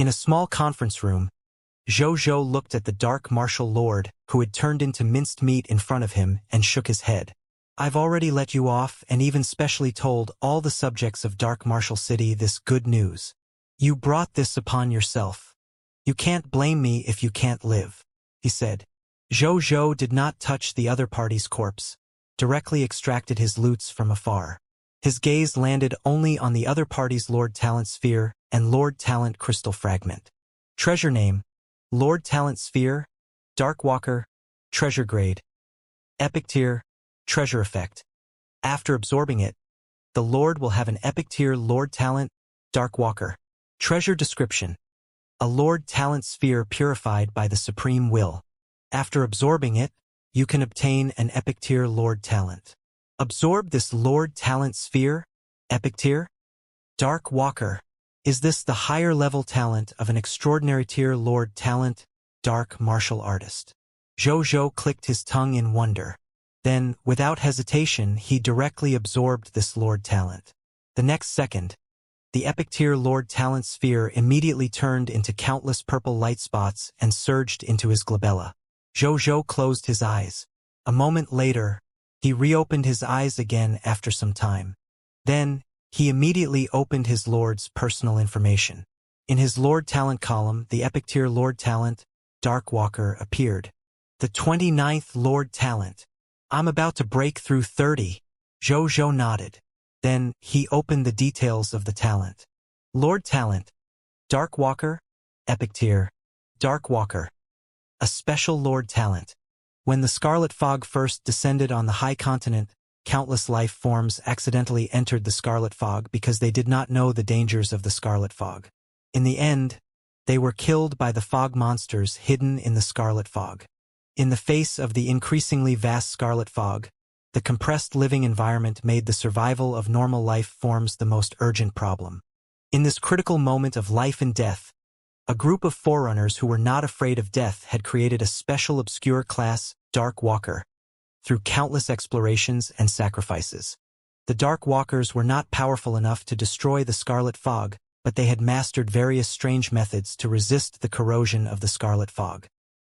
In a small conference room, Zhou looked at the dark martial lord, who had turned into minced meat in front of him, and shook his head. I've already let you off and even specially told all the subjects of Dark Martial City this good news. You brought this upon yourself. You can't blame me if you can't live, he said. Zhou did not touch the other party's corpse, directly extracted his loots from afar. His gaze landed only on the other party's Lord Talent Sphere and Lord Talent Crystal Fragment. Treasure name: Lord Talent Sphere, Dark Walker, Treasure Grade. Epic Tier, Treasure Effect. After absorbing it, the Lord will have an Epic Tier Lord Talent, Dark Walker. Treasure Description: a Lord Talent Sphere purified by the Supreme Will. After absorbing it, you can obtain an Epic Tier Lord Talent. Absorb this Lord Talent Sphere, Epic Tier, Dark Walker. Is this the higher level talent of an extraordinary tier Lord Talent, Dark Martial Artist? Zhou clicked his tongue in wonder. Then, without hesitation, he directly absorbed this Lord Talent. The next second, the Epic Tier Lord Talent Sphere immediately turned into countless purple light spots and surged into his glabella. Zhou closed his eyes. A moment later, he reopened his eyes again after some time. Then, he immediately opened his Lord's personal information. In his Lord Talent column, the Epic Tier Lord Talent, Dark Walker, appeared. The 29th Lord Talent. I'm about to break through 30. Zhou nodded. Then, he opened the details of the talent. Lord Talent, Dark Walker, Epic Tier, Dark Walker. A special Lord Talent. When the Scarlet Fog first descended on the high continent, countless life forms accidentally entered the Scarlet Fog because they did not know the dangers of the Scarlet Fog. In the end, they were killed by the fog monsters hidden in the Scarlet Fog. In the face of the increasingly vast Scarlet Fog, the compressed living environment made the survival of normal life forms the most urgent problem. In this critical moment of life and death, a group of forerunners who were not afraid of death had created a special obscure class, Dark Walker, through countless explorations and sacrifices. The Dark Walkers were not powerful enough to destroy the Scarlet Fog, but they had mastered various strange methods to resist the corrosion of the Scarlet Fog.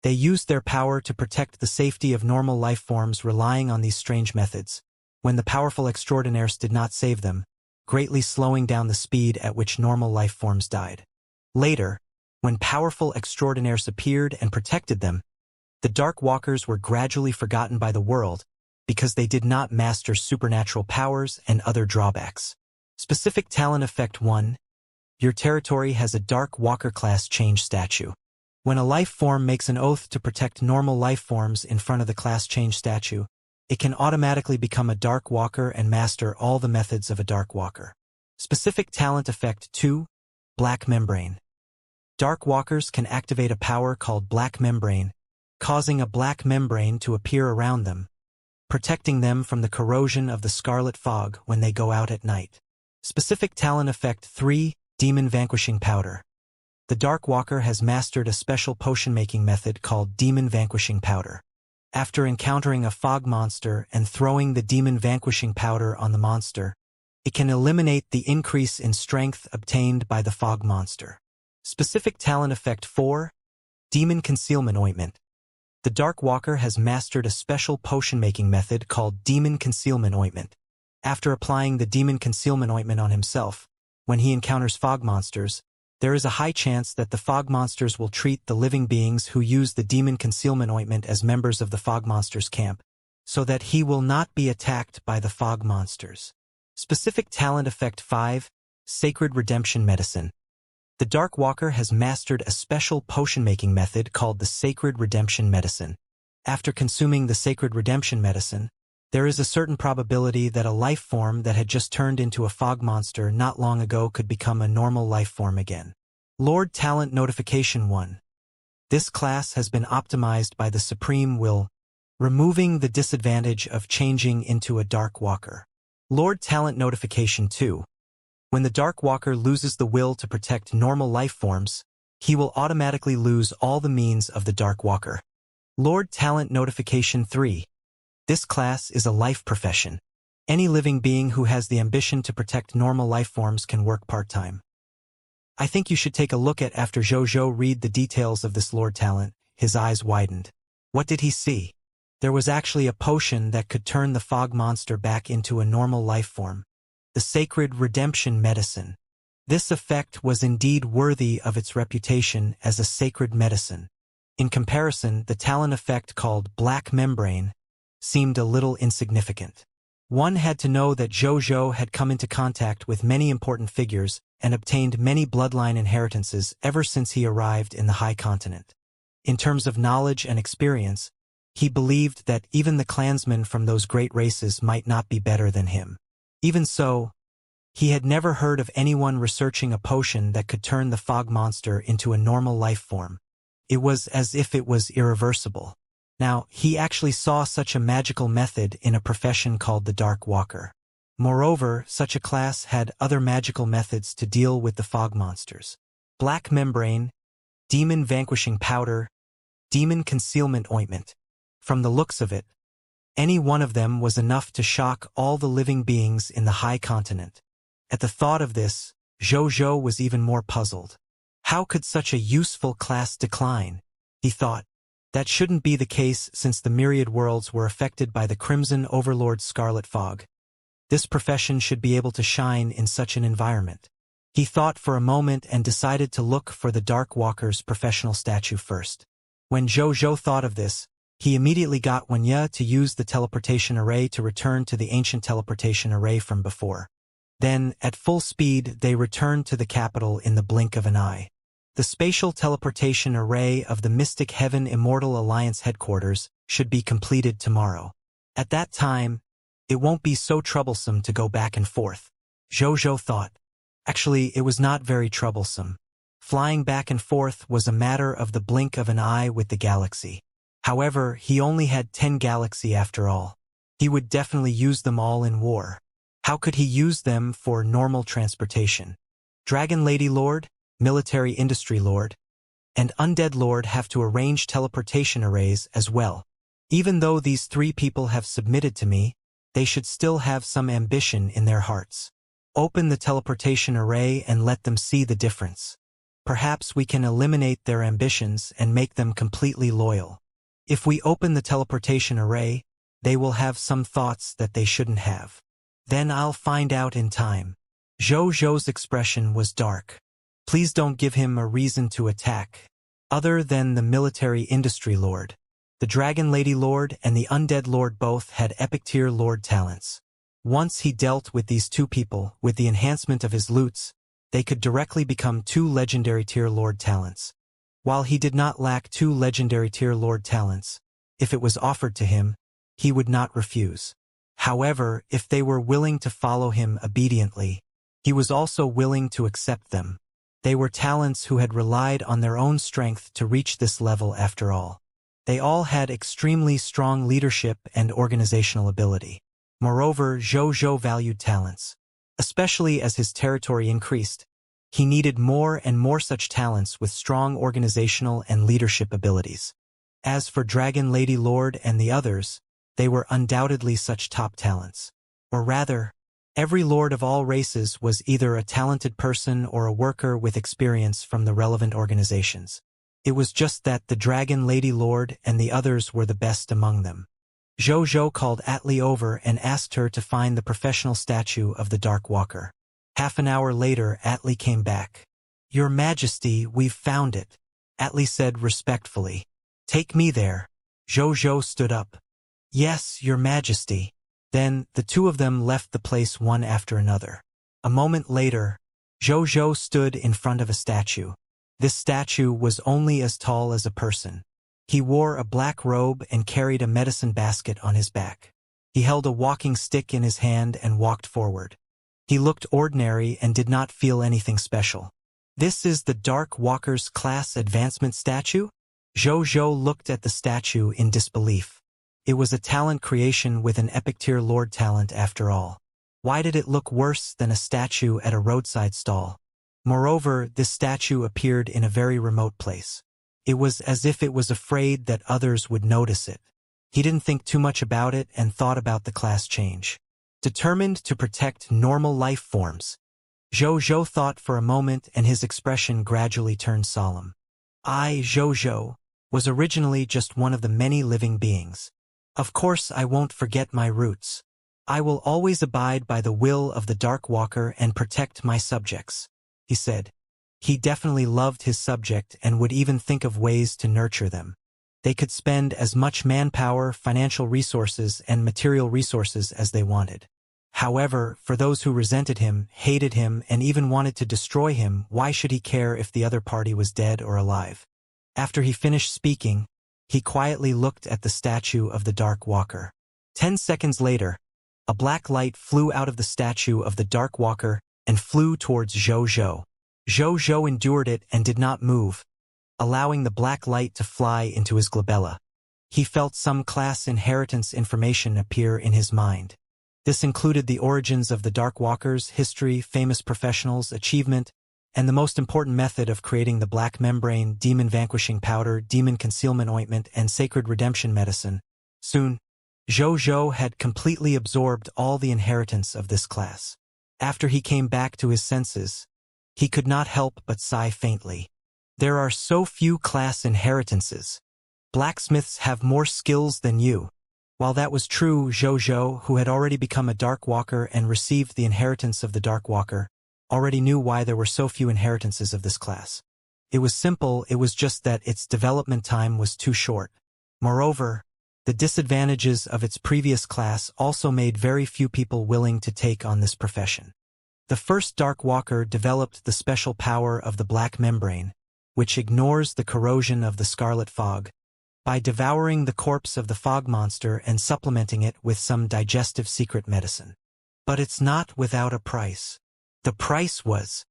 They used their power to protect the safety of normal life forms relying on these strange methods, when the powerful extraordinaires did not save them, greatly slowing down the speed at which normal life forms died. Later, when powerful extraordinaires appeared and protected them, the Dark Walkers were gradually forgotten by the world because they did not master supernatural powers and other drawbacks. Specific Talent Effect 1. Your territory has a Dark Walker class change statue. When a life form makes an oath to protect normal life forms in front of the class change statue, it can automatically become a Dark Walker and master all the methods of a Dark Walker. Specific Talent Effect 2. Black Membrane. Dark Walkers can activate a power called Black Membrane, causing a black membrane to appear around them, protecting them from the corrosion of the Scarlet Fog when they go out at night. Specific Talent Effect 3. Demon Vanquishing Powder. The Dark Walker has mastered a special potion-making method called Demon Vanquishing Powder. After encountering a fog monster and throwing the Demon Vanquishing Powder on the monster, it can eliminate the increase in strength obtained by the fog monster. Specific Talent Effect 4. Demon Concealment Ointment. The Dark Walker has mastered a special potion-making method called Demon Concealment Ointment. After applying the Demon Concealment Ointment on himself, when he encounters fog monsters, there is a high chance that the fog monsters will treat the living beings who use the Demon Concealment Ointment as members of the fog monsters' camp, so that he will not be attacked by the fog monsters. Specific Talent Effect 5. Sacred Redemption Medicine. The Dark Walker has mastered a special potion-making method called the Sacred Redemption Medicine. After consuming the Sacred Redemption Medicine, there is a certain probability that a life form that had just turned into a fog monster not long ago could become a normal life form again. Lord Talent Notification 1. This class has been optimized by the Supreme Will, removing the disadvantage of changing into a Dark Walker. Lord Talent Notification 2. When the Dark Walker loses the will to protect normal life forms, he will automatically lose all the means of the Dark Walker. Lord Talent Notification 3. This class is a life profession. Any living being who has the ambition to protect normal life forms can work part-time. I think you should take a look at after Jojo read the details of this Lord talent. His eyes widened. What did he see? There was actually a potion that could turn the fog monster back into a normal life form. The sacred redemption medicine. This effect was indeed worthy of its reputation as a sacred medicine. In comparison, the talent effect called black membrane seemed a little insignificant. One had to know that Jojo had come into contact with many important figures and obtained many bloodline inheritances ever since he arrived in the High Continent. In terms of knowledge and experience, he believed that even the clansmen from those great races might not be better than him. Even so, he had never heard of anyone researching a potion that could turn the fog monster into a normal life form. It was as if it was irreversible. Now, he actually saw such a magical method in a profession called the Dark Walker. Moreover, such a class had other magical methods to deal with the fog monsters. Black membrane, demon vanquishing powder, demon concealment ointment. From the looks of it, any one of them was enough to shock all the living beings in the High Continent. At the thought of this, Jojo was even more puzzled. How could such a useful class decline? He thought. That shouldn't be the case since the myriad worlds were affected by the Crimson Overlord's scarlet fog. This profession should be able to shine in such an environment. He thought for a moment and decided to look for the Dark Walker's professional statue first. When Jojo thought of this, he immediately got Wanya to use the teleportation array to return to the ancient teleportation array from before. Then, at full speed, they returned to the capital in the blink of an eye. The spatial teleportation array of the Mystic Heaven Immortal Alliance headquarters should be completed tomorrow. At that time, it won't be so troublesome to go back and forth. Jojo thought. Actually, it was not very troublesome. Flying back and forth was a matter of the blink of an eye with the galaxy. However, he only had 10 galaxy after all. He would definitely use them all in war. How could he use them for normal transportation? Dragon Lady Lord, Military Industry Lord, and Undead Lord have to arrange teleportation arrays as well. Even though these three people have submitted to me, they should still have some ambition in their hearts. Open the teleportation array and let them see the difference. Perhaps we can eliminate their ambitions and make them completely loyal. If we open the teleportation array, they will have some thoughts that they shouldn't have. Then I'll find out in time. Jojo's expression was dark. Please don't give him a reason to attack. Other than the Military Industry Lord, the Dragon Lady Lord and the Undead Lord both had epic tier Lord talents. Once he dealt with these two people, with the enhancement of his loots, they could directly become 2 legendary tier Lord talents. While he did not lack 2 legendary tier Lord talents, if it was offered to him, he would not refuse. However, if they were willing to follow him obediently, he was also willing to accept them. They were talents who had relied on their own strength to reach this level after all. They all had extremely strong leadership and organizational ability. Moreover, Jojo valued talents. Especially as his territory increased, he needed more and more such talents with strong organizational and leadership abilities. As for Dragon Lady Lord and the others, they were undoubtedly such top talents. Or rather, every lord of all races was either a talented person or a worker with experience from the relevant organizations. It was just that the Dragon Lady Lord and the others were the best among them. Jojo called Atli over and asked her to find the professional statue of the Dark Walker. Half an hour later, Atli came back. Your Majesty, we've found it, Atli said respectfully. Take me there. Jojo stood up. Yes, Your Majesty. Then, the two of them left the place one after another. A moment later, Jojo stood in front of a statue. This statue was only as tall as a person. He wore a black robe and carried a medicine basket on his back. He held a walking stick in his hand and walked forward. He looked ordinary and did not feel anything special. This is the Dark Walker's class advancement statue? Jojo looked at the statue in disbelief. It was a talent creation with an epic tier lord talent after all. Why did it look worse than a statue at a roadside stall? Moreover, this statue appeared in a very remote place. It was as if it was afraid that others would notice it. He didn't think too much about it and thought about the class change. Determined to protect normal life forms, Zhou thought for a moment and his expression gradually turned solemn. I, Zhou, was originally just one of the many living beings. Of course I won't forget my roots. I will always abide by the will of the Dark Walker and protect my subjects, he said. He definitely loved his subject and would even think of ways to nurture them. They could spend as much manpower, financial resources, and material resources as they wanted. However, for those who resented him, hated him, and even wanted to destroy him, why should he care if the other party was dead or alive? After he finished speaking, he quietly looked at the statue of the Dark Walker. 10 seconds later, a black light flew out of the statue of the Dark Walker and flew towards Zhou. Zhou endured it and did not move, allowing the black light to fly into his glabella. He felt some class inheritance information appear in his mind. This included the origins of the Dark Walkers, history, famous professionals, achievement, and the most important method of creating the black membrane, demon vanquishing powder, demon concealment ointment, and sacred redemption medicine. Soon, Zhou had completely absorbed all the inheritance of this class. After he came back to his senses, he could not help but sigh faintly. There are so few class inheritances. Blacksmiths have more skills than you. While that was true, Zhou, who had already become a Dark Walker and received the inheritance of the Dark Walker, already knew why there were so few inheritances of this class. It was simple, it was just that its development time was too short. Moreover, the disadvantages of its previous class also made very few people willing to take on this profession. The first Dark Walker developed the special power of the black membrane, which ignores the corrosion of the scarlet fog, by devouring the corpse of the fog monster and supplementing it with some digestive secret medicine. But it's not without a price. The price was,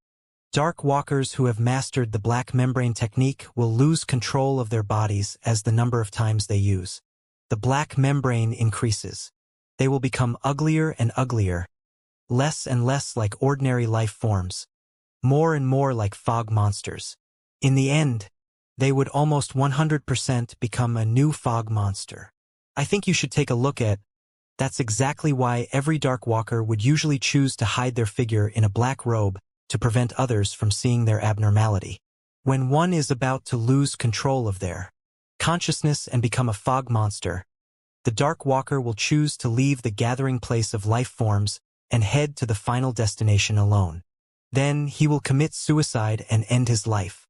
Dark Walkers who have mastered the black membrane technique will lose control of their bodies as the number of times they use. The black membrane increases. They will become uglier and uglier, less and less like ordinary life forms, more and more like fog monsters. In the end, they would almost 100% become a new fog monster. I think you should take a look at. That's exactly why every Dark Walker would usually choose to hide their figure in a black robe to prevent others from seeing their abnormality. When one is about to lose control of their consciousness and become a fog monster, the Dark Walker will choose to leave the gathering place of life forms and head to the final destination alone. Then he will commit suicide and end his life.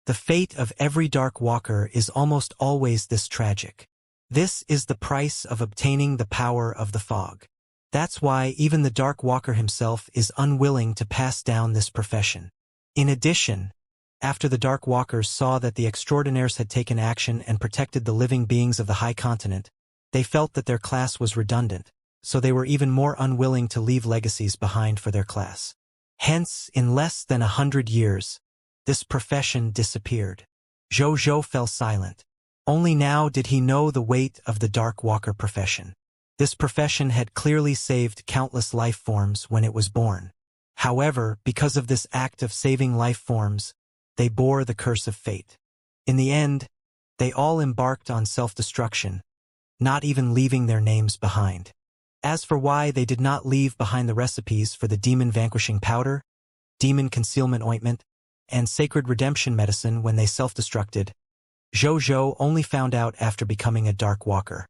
The fate of every Dark Walker is almost always this tragic. This is the price of obtaining the power of the fog. That's why even the Dark Walker himself is unwilling to pass down this profession. In addition, after the Dark Walkers saw that the extraordinaires had taken action and protected the living beings of the High Continent, they felt that their class was redundant, so they were even more unwilling to leave legacies behind for their class. Hence, in less than 100 years, this profession disappeared. Zhou fell silent. Only now did he know the weight of the Dark Walker profession. This profession had clearly saved countless life forms when it was born. However, because of this act of saving life forms, they bore the curse of fate. In the end, they all embarked on self-destruction, not even leaving their names behind. As for why they did not leave behind the recipes for the demon vanquishing powder, demon concealment ointment, and sacred redemption medicine when they self-destructed, Zhou only found out after becoming a Dark Walker.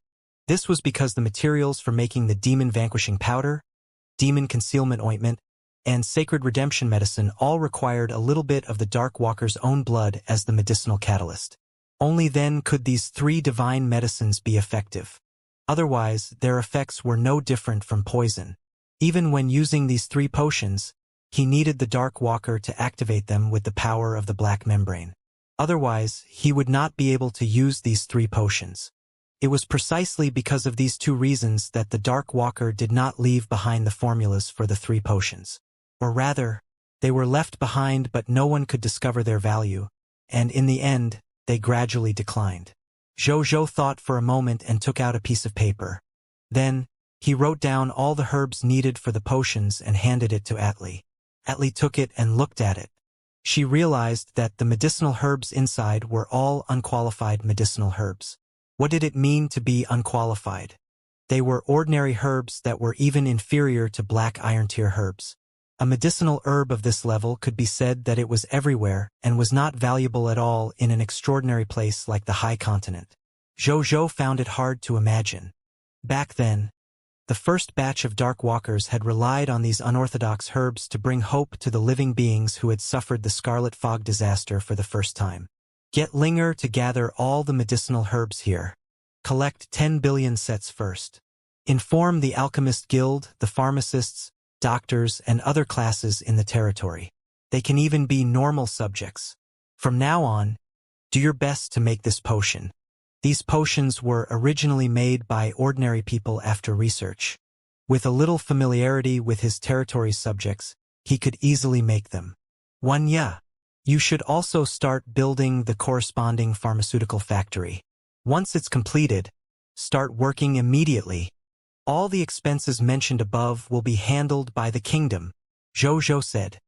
This was because the materials for making the demon vanquishing powder, demon concealment ointment, and sacred redemption medicine all required a little bit of the Dark Walker's own blood as the medicinal catalyst. Only then could these 3 divine medicines be effective. Otherwise, their effects were no different from poison. Even when using these 3 potions, he needed the Dark Walker to activate them with the power of the black membrane. Otherwise, he would not be able to use these 3 potions. It was precisely because of these 2 reasons that the Dark Walker did not leave behind the formulas for the 3 potions. Or rather, they were left behind but no one could discover their value, and in the end, they gradually declined. Zhou thought for a moment and took out a piece of paper. Then, he wrote down all the herbs needed for the potions and handed it to Atli. Atli took it and looked at it. She realized that the medicinal herbs inside were all unqualified medicinal herbs. What did it mean to be unqualified? They were ordinary herbs that were even inferior to black iron tier herbs. A medicinal herb of this level could be said that it was everywhere and was not valuable at all in an extraordinary place like the High Continent. Zhou found it hard to imagine. Back then, the first batch of Dark Walkers had relied on these unorthodox herbs to bring hope to the living beings who had suffered the Scarlet Fog disaster for the first time. Get Linger to gather all the medicinal herbs here. Collect 10 billion sets first. Inform the Alchemist Guild, the pharmacists, doctors, and other classes in the territory. They can even be normal subjects. From now on, do your best to make this potion. These potions were originally made by ordinary people after research. With a little familiarity with his territory's subjects, he could easily make them. 1. Yeah. You should also start building the corresponding pharmaceutical factory. Once it's completed, start working immediately. All the expenses mentioned above will be handled by the kingdom, Zhou said.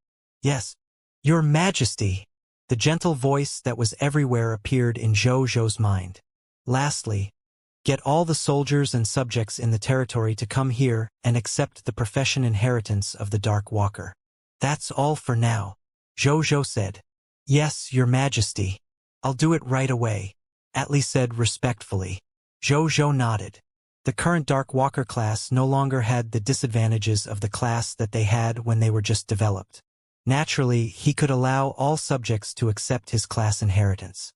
Yes, Your Majesty. The gentle voice that was everywhere appeared in Zhou's mind. Lastly, get all the soldiers and subjects in the territory to come here and accept the profession inheritance of the Dark Walker. That's all for now, Zhou said. Yes, Your Majesty. I'll do it right away, Atli said respectfully. Zhou nodded. The current Dark Walker class no longer had the disadvantages of the class that they had when they were just developed. Naturally, he could allow all subjects to accept his class inheritance.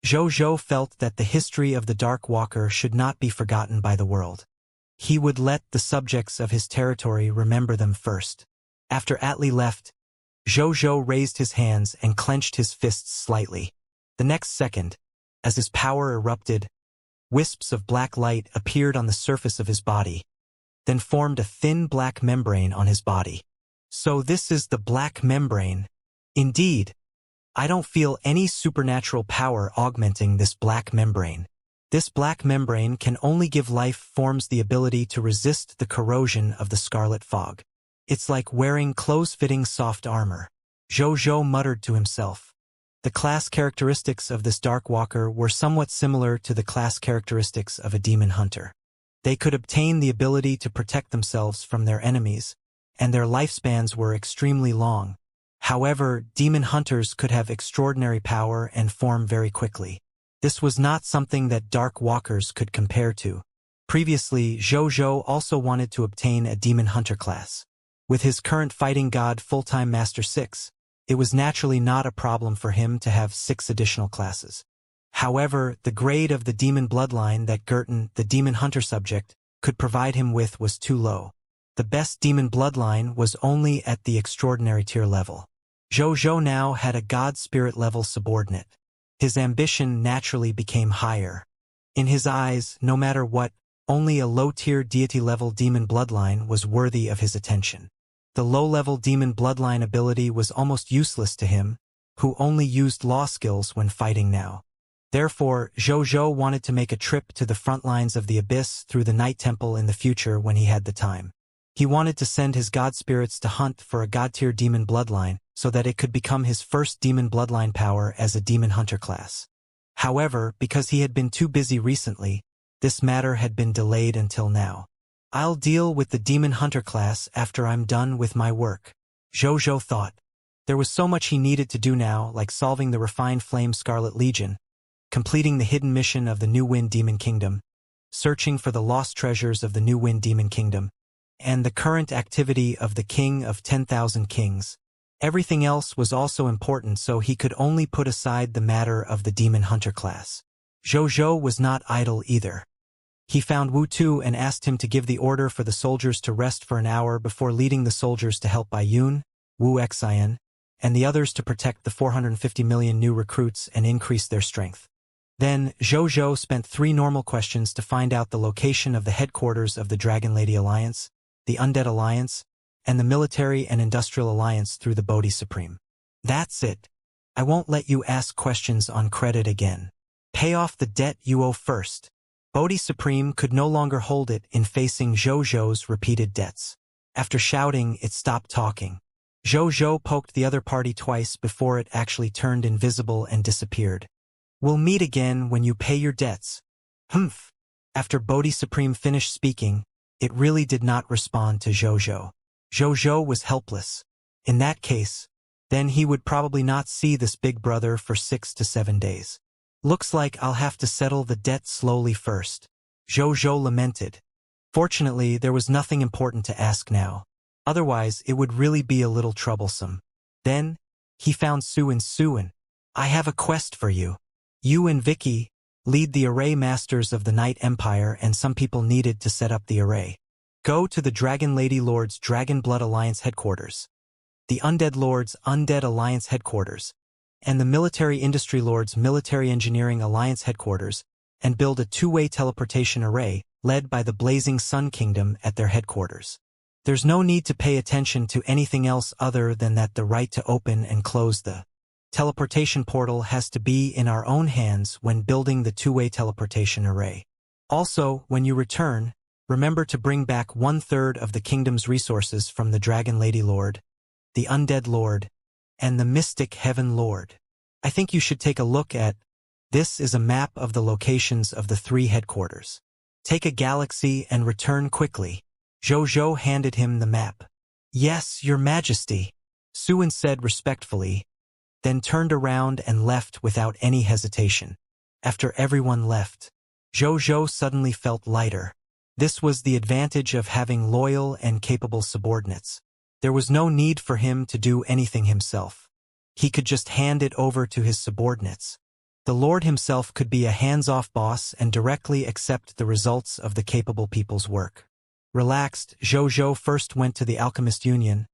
Zhou felt that the history of the Dark Walker should not be forgotten by the world. He would let the subjects of his territory remember them first. After Atli left, Zhou raised his hands and clenched his fists slightly. The next second, as his power erupted, wisps of black light appeared on the surface of his body, then formed a thin black membrane on his body. So this is the black membrane. Indeed, I don't feel any supernatural power augmenting this black membrane. This black membrane can only give life forms the ability to resist the corrosion of the scarlet fog. It's like wearing close-fitting soft armor, Zhou muttered to himself. The class characteristics of this Dark Walker were somewhat similar to the class characteristics of a demon hunter. They could obtain the ability to protect themselves from their enemies, and their lifespans were extremely long. However, demon hunters could have extraordinary power and form very quickly. This was not something that Dark Walkers could compare to. Previously, Zhou also wanted to obtain a demon hunter class. With his current fighting god full-time Master 6, it was naturally not a problem for him to have 6 additional classes. However, the grade of the demon bloodline that Gerton, the demon hunter subject, could provide him with was too low. The best demon bloodline was only at the extraordinary tier level. Zhou now had a god spirit level subordinate. His ambition naturally became higher. In his eyes, no matter what, only a low-tier deity-level demon bloodline was worthy of his attention. The low-level demon bloodline ability was almost useless to him, who only used law skills when fighting now. Therefore, Zhou wanted to make a trip to the front lines of the Abyss through the Night Temple in the future when he had the time. He wanted to send his god spirits to hunt for a god-tier demon bloodline so that it could become his first demon bloodline power as a demon hunter class. However, because he had been too busy recently, this matter had been delayed until now. I'll deal with the demon hunter class after I'm done with my work, Zhou thought. There was so much he needed to do now, like solving the Refined Flame Scarlet Legion, completing the hidden mission of the New Wind Demon Kingdom, searching for the lost treasures of the New Wind Demon Kingdom, and the current activity of the King of 10,000 Kings. Everything else was also important, so he could only put aside the matter of the demon hunter class. Zhou was not idle either. He found Wu Tu and asked him to give the order for the soldiers to rest for an hour before leading the soldiers to help Bai Yun, Wu Xian, and the others to protect the 450 million new recruits and increase their strength. Then, Zhou spent 3 normal questions to find out the location of the headquarters of the Dragon Lady Alliance, the Undead Alliance, and the Military and Industrial Alliance through the Bodhi Supreme. That's it. I won't let you ask questions on credit again. Pay off the debt you owe first. Bodhi Supreme could no longer hold it in facing Zhou's repeated debts. After shouting, it stopped talking. Zhou poked the other party twice before it actually turned invisible and disappeared. We'll meet again when you pay your debts. Humph. After Bodhi Supreme finished speaking, it really did not respond to Zhou. Zhou was helpless. In that case, then he would probably not see this big brother for 6 to 7 days. Looks like I'll have to settle the debt slowly first, Zhou lamented. Fortunately, there was nothing important to ask now. Otherwise, it would really be a little troublesome. Then, he found Suan. I have a quest for you. You and Vicky lead the array masters of the Night Empire, and some people needed to set up the array. Go to the Dragon Lady Lord's Dragon Blood Alliance headquarters, the Undead Lord's Undead Alliance headquarters, and the Military Industry Lord's Military Engineering Alliance headquarters, and build a two-way teleportation array led by the Blazing Sun Kingdom at their headquarters. There's no need to pay attention to anything else other than that the right to open and close the teleportation portal has to be in our own hands when building the two-way teleportation array. Also, when you return, remember to bring back 1/3 of the kingdom's resources from the Dragon Lady Lord, the Undead Lord, and the Mystic Heaven Lord. I think you should take a look at. This is a map of the locations of the 3 headquarters. Take a galaxy and return quickly. Zhou handed him the map. Yes, Your Majesty, Suan said respectfully, then turned around and left without any hesitation. After everyone left, Zhou suddenly felt lighter. This was the advantage of having loyal and capable subordinates. There was no need for him to do anything himself. He could just hand it over to his subordinates. The Lord himself could be a hands-off boss and directly accept the results of the capable people's work. Relaxed, Zhou first went to the Alchemist Union,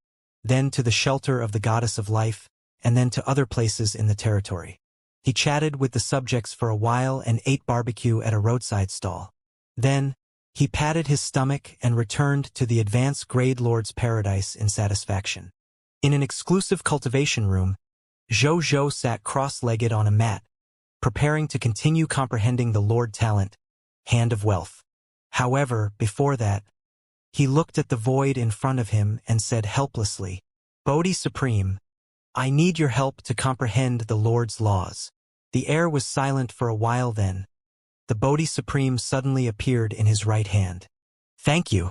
then to the Shelter of the Goddess of Life, and then to other places in the territory. He chatted with the subjects for a while and ate barbecue at a roadside stall. Then, he patted his stomach and returned to the Advanced Grade Lord's Paradise in satisfaction. In an exclusive cultivation room, Zhou sat cross-legged on a mat, preparing to continue comprehending the Lord Talent, Hand of Wealth. However, before that, he looked at the void in front of him and said helplessly, Bodhi Supreme, I need your help to comprehend the Lord's laws. The air was silent for a while then. The Bodhi Supreme suddenly appeared in his right hand. Thank you.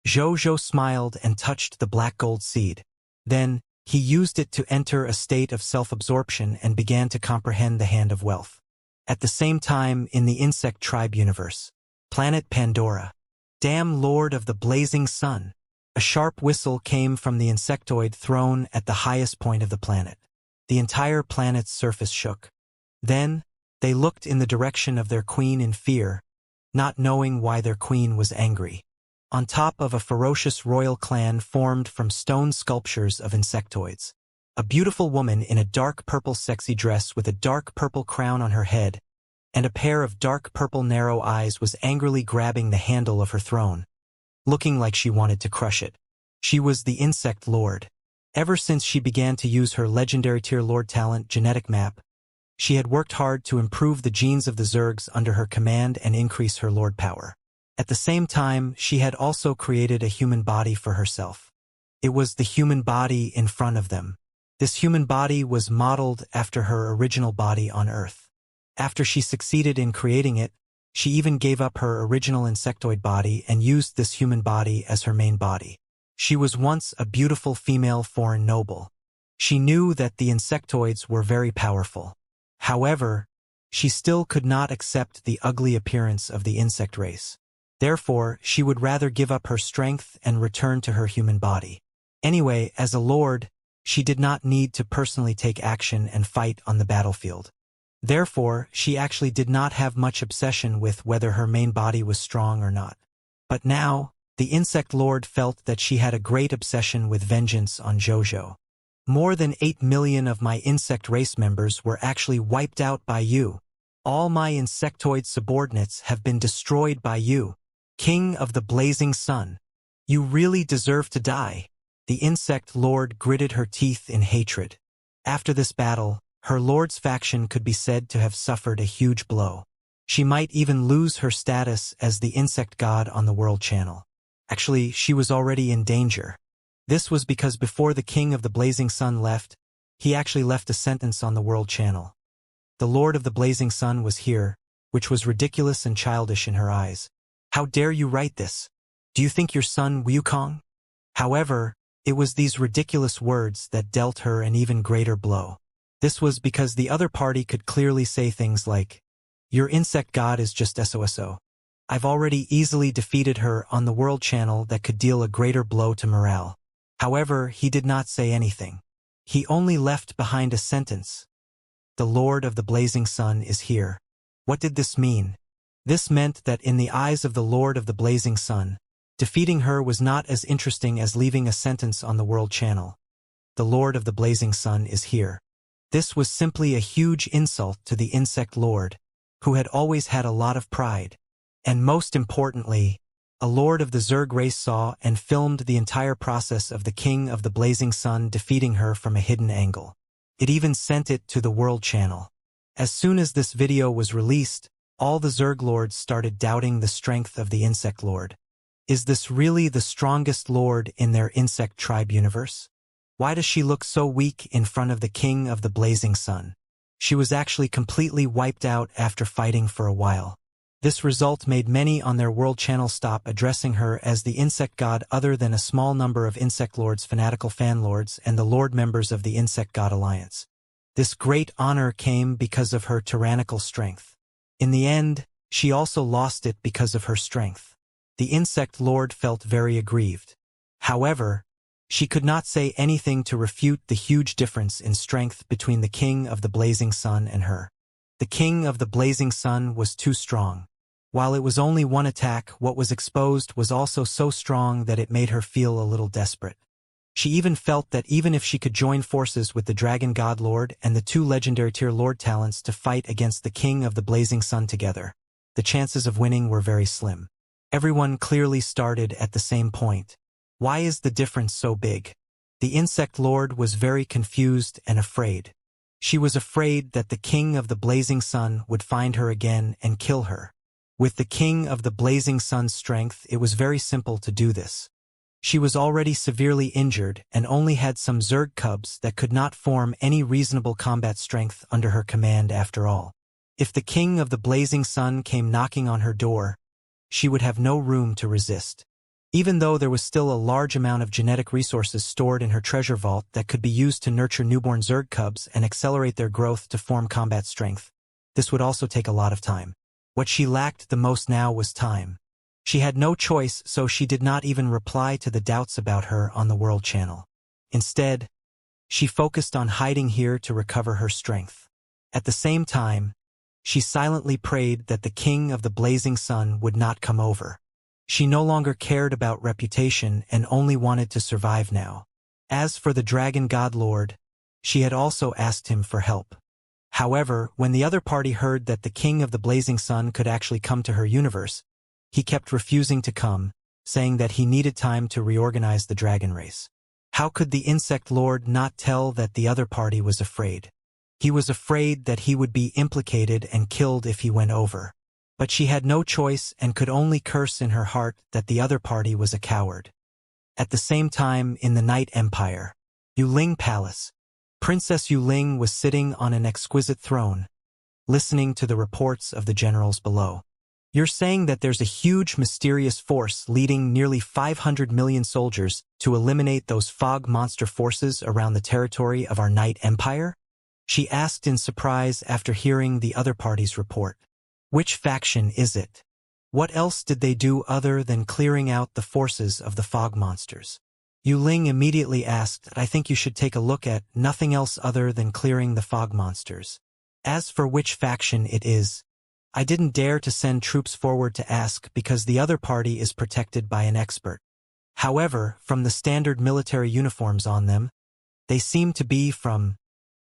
Zhou smiled and touched the black gold seed. Then, he used it to enter a state of self-absorption and began to comprehend the Hand of Wealth. At the same time, in the insect tribe universe, planet Pandora, Damn Lord of the Blazing Sun, a sharp whistle came from the insectoid throne at the highest point of the planet. The entire planet's surface shook. Then, they looked in the direction of their queen in fear, not knowing why their queen was angry. On top of a ferocious royal clan formed from stone sculptures of insectoids, a beautiful woman in a dark purple sexy dress with a dark purple crown on her head and a pair of dark purple narrow eyes was angrily grabbing the handle of her throne, looking like she wanted to crush it. She was the Insect Lord. Ever since she began to use her legendary tier Lord talent genetic map, she had worked hard to improve the genes of the Zergs under her command and increase her Lord power. At the same time, she had also created a human body for herself. It was the human body in front of them. This human body was modeled after her original body on Earth. After she succeeded in creating it, she even gave up her original insectoid body and used this human body as her main body. She was once a beautiful female foreign noble. She knew that the insectoids were very powerful. However, she still could not accept the ugly appearance of the insect race. Therefore, she would rather give up her strength and return to her human body. Anyway, as a lord, she did not need to personally take action and fight on the battlefield. Therefore, she actually did not have much obsession with whether her main body was strong or not. But now, the Insect Lord felt that she had a great obsession with vengeance on Zhou. More than 8 million of my insect race members were actually wiped out by you. All my insectoid subordinates have been destroyed by you. King of the Blazing Sun. You really deserve to die. The Insect Lord gritted her teeth in hatred. After this battle, her lord's faction could be said to have suffered a huge blow. She might even lose her status as the insect god on the World Channel. Actually, she was already in danger. This was because before the King of the Blazing Sun left, he actually left a sentence on the World Channel. The Lord of the Blazing Sun was here, which was ridiculous and childish in her eyes. How dare you write this? Do you think your son Wukong? However, It was these ridiculous words that dealt her an even greater blow. This was because the other party could clearly say things like, "Your insect god is just SOSO. I've already easily defeated her on the world channel that could deal a greater blow to morale." However, he did not say anything. He only left behind a sentence. "The Lord of the Blazing Sun is here." What did this mean? This meant that in the eyes of the Lord of the Blazing Sun, defeating her was not as interesting as leaving a sentence on the world channel. The Lord of the Blazing Sun is here. This was simply a huge insult to the insect lord, who had always had a lot of pride. And most importantly, a lord of the Zerg race saw and filmed the entire process of the King of the Blazing Sun defeating her from a hidden angle. It even sent it to the world channel. As soon as this video was released, all the Zerg lords started doubting the strength of the insect lord. Is this really the strongest lord in their insect tribe universe? Why does she look so weak in front of the King of the Blazing Sun? She was actually completely wiped out after fighting for a while. This result made many on their world channel stop addressing her as the insect god other than a small number of insect lords, fanatical fan lords, and the lord members of the Insect God Alliance. This great honor came because of her tyrannical strength. In the end, she also lost it because of her strength. The insect lord felt very aggrieved. However, she could not say anything to refute the huge difference in strength between the King of the Blazing Sun and her. The King of the Blazing Sun was too strong. While it was only one attack, what was exposed was also so strong that it made her feel a little desperate. She even felt that even if she could join forces with the Dragon God Lord and the two legendary tier Lord talents to fight against the King of the Blazing Sun together, the chances of winning were very slim. Everyone clearly started at the same point. Why is the difference so big? The insect lord was very confused and afraid. She was afraid that the King of the Blazing Sun would find her again and kill her. With the King of the Blazing Sun's strength, it was very simple to do this. She was already severely injured and only had some Zerg cubs that could not form any reasonable combat strength under her command after all. If the King of the Blazing Sun came knocking on her door, she would have no room to resist. Even though there was still a large amount of genetic resources stored in her treasure vault that could be used to nurture newborn Zerg cubs and accelerate their growth to form combat strength, this would also take a lot of time. What she lacked the most now was time. She had no choice, so she did not even reply to the doubts about her on the world channel. Instead, she focused on hiding here to recover her strength. At the same time, she silently prayed that the King of the Blazing Sun would not come over. She no longer cared about reputation and only wanted to survive now. As for the Dragon God Lord, she had also asked him for help. However, when the other party heard that the King of the Blazing Sun could actually come to her universe, he kept refusing to come, saying that he needed time to reorganize the dragon race. How could the Insect Lord not tell that the other party was afraid? He was afraid that he would be implicated and killed if he went over. But she had no choice and could only curse in her heart that the other party was a coward. At the same time, in the Night Empire, Yuling Palace, Princess Yuling was sitting on an exquisite throne, listening to the reports of the generals below. "You're saying that there's a huge mysterious force leading nearly 500 million soldiers to eliminate those fog monster forces around the territory of our Night Empire?" she asked in surprise after hearing the other party's report. "Which faction is it? What else did they do other than clearing out the forces of the fog monsters?" Yuling immediately asked, "I think you should take a look at nothing else other than clearing the fog monsters. As for which faction it is, I didn't dare to send troops forward to ask because the other party is protected by an expert. However, from the standard military uniforms on them, they seem to be from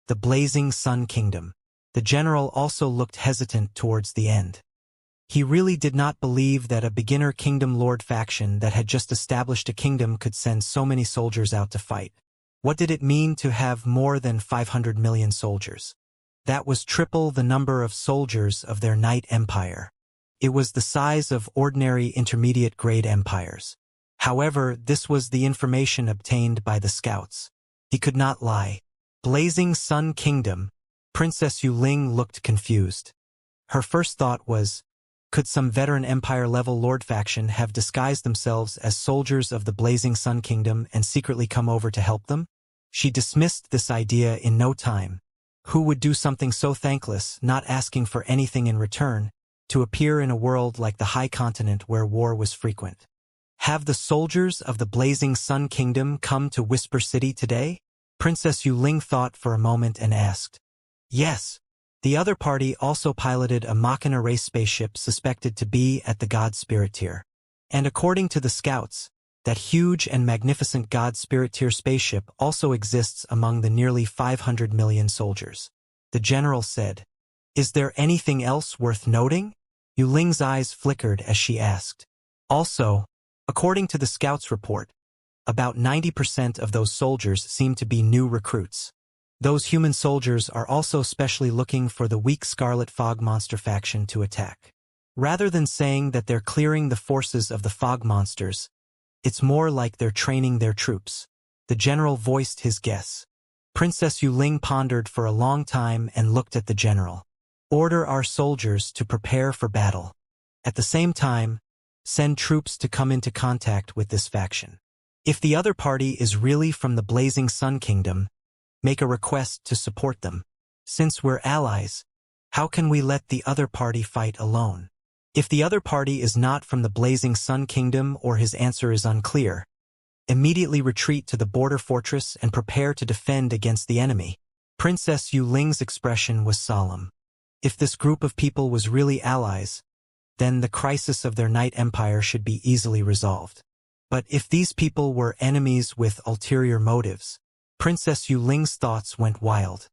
the Blazing Sun Kingdom." The general also looked hesitant towards the end. He really did not believe that a beginner Kingdom Lord faction that had just established a kingdom could send so many soldiers out to fight. What did it mean to have more than 500 million soldiers? That was triple the number of soldiers of their Night Empire. It was the size of ordinary intermediate grade empires. However, this was the information obtained by the scouts. He could not lie. Blazing Sun Kingdom. Princess Yuling looked confused. Her first thought was, Could some veteran Empire-level Lord faction have disguised themselves as soldiers of the Blazing Sun Kingdom and secretly come over to help them? She dismissed this idea in no time. Who would do something so thankless, not asking for anything in return, to appear in a world like the High Continent where war was frequent? Have the soldiers of the Blazing Sun Kingdom come to Whisper City today? Princess Yuling thought for a moment and asked. Yes. The other party also piloted a Machina race spaceship suspected to be at the God Spirit tier. And according to the scouts, that huge and magnificent God Spirit tier spaceship also exists among the nearly 500 million soldiers. The general said. Is there anything else worth noting? Yuling's eyes flickered as she asked. Also, according to the scouts' report, about 90% of those soldiers seem to be new recruits. Those human soldiers are also specially looking for the weak Scarlet Fog Monster faction to attack. Rather than saying that they're clearing the forces of the Fog Monsters, it's more like they're training their troops. The general voiced his guess. Princess Yuling pondered for a long time and looked at the general. Order our soldiers to prepare for battle. At the same time, send troops to come into contact with this faction. If the other party is really from the Blazing Sun Kingdom, make a request to support them. Since we're allies, how can we let the other party fight alone? If the other party is not from the Blazing Sun Kingdom or his answer is unclear, immediately retreat to the border fortress and prepare to defend against the enemy. Princess Yuling's expression was solemn. If this group of people was really allies, then the crisis of their Night Empire should be easily resolved. But if these people were enemies with ulterior motives, Princess Yuling's thoughts went wild.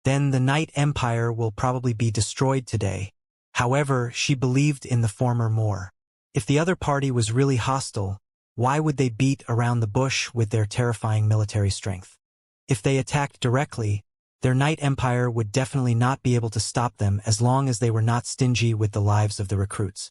Then the Night Empire will probably be destroyed today. However, she believed in the former more. If the other party was really hostile, why would they beat around the bush with their terrifying military strength? If they attacked directly, their Night Empire would definitely not be able to stop them as long as they were not stingy with the lives of the recruits.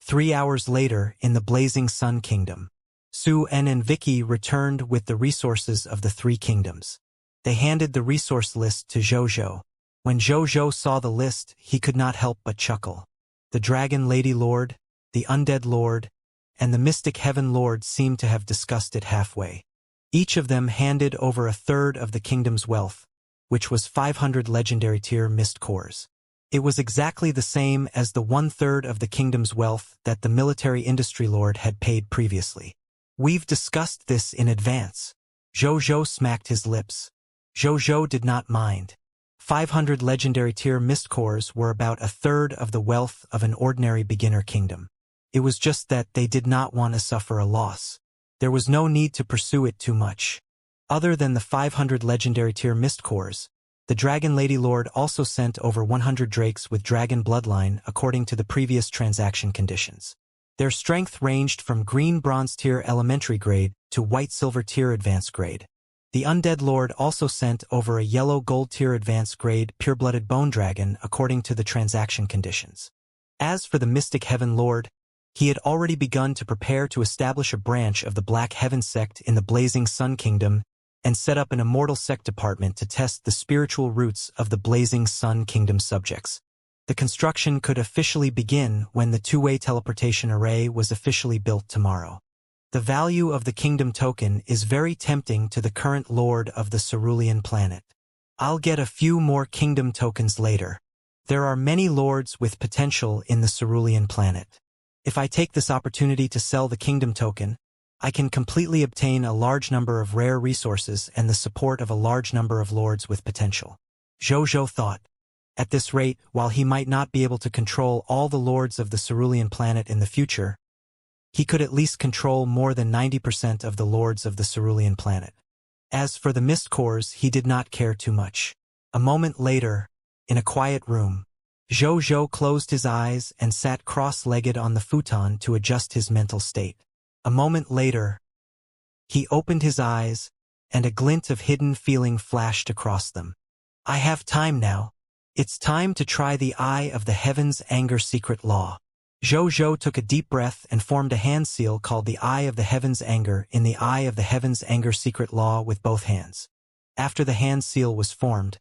3 hours later, in the Blazing Sun Kingdom, Su-En and Vicky returned with the resources of the 3 kingdoms. They handed the resource list to Zhou. When Zhou saw the list, he could not help but chuckle. The Dragon Lady Lord, the Undead Lord, and the Mystic Heaven Lord seemed to have discussed it halfway. Each of them handed over a third of the kingdom's wealth, which was 500 legendary tier mist cores. It was exactly the same as the 1/3 of the kingdom's wealth that the military industry lord had paid previously. We've discussed this in advance. Zhou smacked his lips. Zhou did not mind. 500 legendary tier mist cores were about a third of the wealth of an ordinary beginner kingdom. It was just that they did not want to suffer a loss. There was no need to pursue it too much. Other than the 500 legendary tier mist cores, the Dragon Lady Lord also sent over 100 drakes with dragon bloodline according to the previous transaction conditions. Their strength ranged from green bronze tier elementary grade to white silver tier advanced grade. The Undead Lord also sent over a yellow gold tier advanced grade pure-blooded bone dragon according to the transaction conditions. As for the Mystic Heaven Lord, he had already begun to prepare to establish a branch of the Black Heaven sect in the Blazing Sun Kingdom and set up an Immortal Sect department to test the spiritual roots of the Blazing Sun Kingdom subjects. The construction could officially begin when the two-way teleportation array was officially built tomorrow. The value of the Kingdom token is very tempting to the current Lord of the Cerulean planet. I'll get a few more Kingdom tokens later. There are many Lords with potential in the Cerulean planet. If I take this opportunity to sell the Kingdom token, I can completely obtain a large number of rare resources and the support of a large number of Lords with potential. Zhou thought. At this rate, while he might not be able to control all the Lords of the Cerulean planet in the future, he could at least control more than 90% of the Lords of the Cerulean planet. As for the Mist Cores, he did not care too much. A moment later, in a quiet room, Zhou closed his eyes and sat cross-legged on the futon to adjust his mental state. A moment later, he opened his eyes, and a glint of hidden feeling flashed across them. I have time now. It's time to try the Eye of the Heaven's Anger secret law. Zhou took a deep breath and formed a hand seal called the Eye of the Heaven's Anger in the Eye of the Heaven's Anger secret law with both hands. After the hand seal was formed,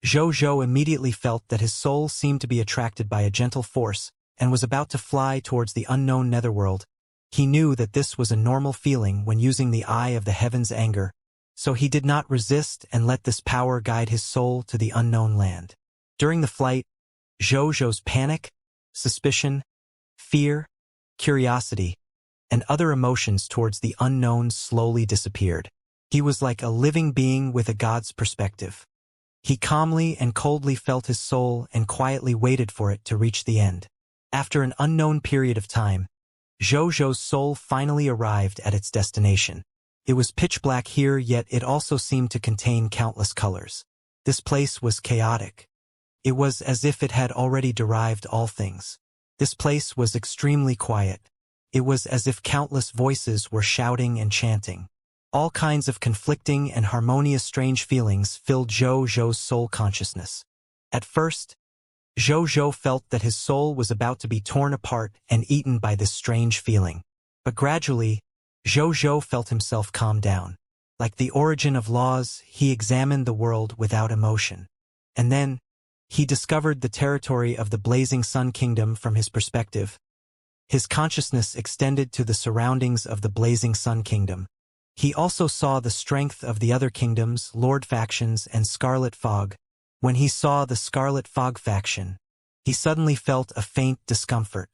Zhou immediately felt that his soul seemed to be attracted by a gentle force and was about to fly towards the unknown netherworld. He knew that this was a normal feeling when using the eye of the heaven's anger, so he did not resist and let this power guide his soul to the unknown land. During the flight, Zhou's panic, suspicion, fear, curiosity, and other emotions towards the unknown slowly disappeared. He was like a living being with a god's perspective. He calmly and coldly felt his soul and quietly waited for it to reach the end. After an unknown period of time, Zhou's soul finally arrived at its destination. It was pitch black here, yet it also seemed to contain countless colors. This place was chaotic. It was as if it had already derived all things. This place was extremely quiet. It was as if countless voices were shouting and chanting. All kinds of conflicting and harmonious strange feelings filled Zhou's soul consciousness. At first, Zhou felt that his soul was about to be torn apart and eaten by this strange feeling. But gradually, Zhou felt himself calm down. Like the origin of laws, he examined the world without emotion. And then, he discovered the territory of the Blazing Sun Kingdom from his perspective. His consciousness extended to the surroundings of the Blazing Sun Kingdom. He also saw the strength of the other kingdoms, Lord factions, and Scarlet Fog. When he saw the Scarlet Fog faction, he suddenly felt a faint discomfort.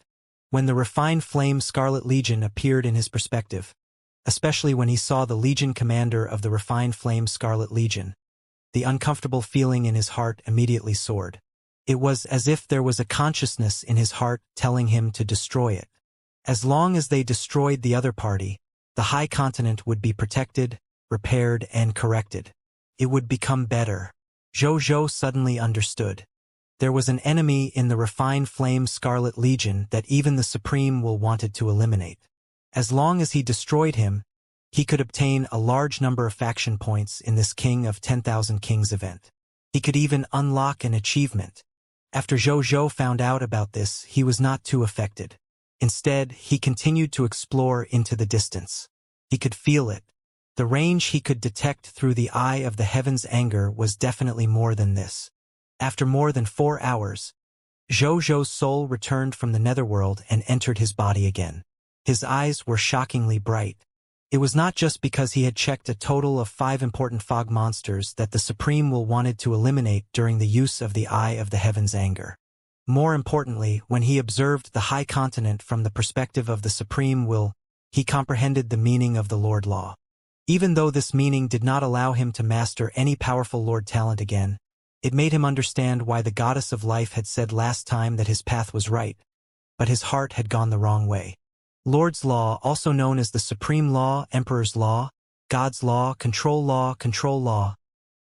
When the refined flame Scarlet Legion appeared in his perspective, especially when he saw the Legion commander of the refined flame Scarlet Legion, the uncomfortable feeling in his heart immediately soared. It was as if there was a consciousness in his heart telling him to destroy it. As long as they destroyed the other party, the High Continent would be protected, repaired, and corrected. It would become better. Zhou suddenly understood. There was an enemy in the refined flame Scarlet Legion that even the Supreme Will wanted to eliminate. As long as he destroyed him, he could obtain a large number of faction points in this King of 10,000 Kings event. He could even unlock an achievement. After Zhou found out about this, he was not too affected. Instead, he continued to explore into the distance. He could feel it. The range he could detect through the eye of the heaven's anger was definitely more than this. After more than 4 hours, Zhou's soul returned from the netherworld and entered his body again. His eyes were shockingly bright. It was not just because he had checked a total of 5 important fog monsters that the Supreme Will wanted to eliminate during the use of the Eye of the Heaven's anger. More importantly, when he observed the High Continent from the perspective of the Supreme Will, he comprehended the meaning of the Lord Law. Even though this meaning did not allow him to master any powerful Lord talent again, it made him understand why the Goddess of Life had said last time that his path was right, but his heart had gone the wrong way. Lord's Law, also known as the Supreme Law, Emperor's Law, God's Law, Control Law, Control Law.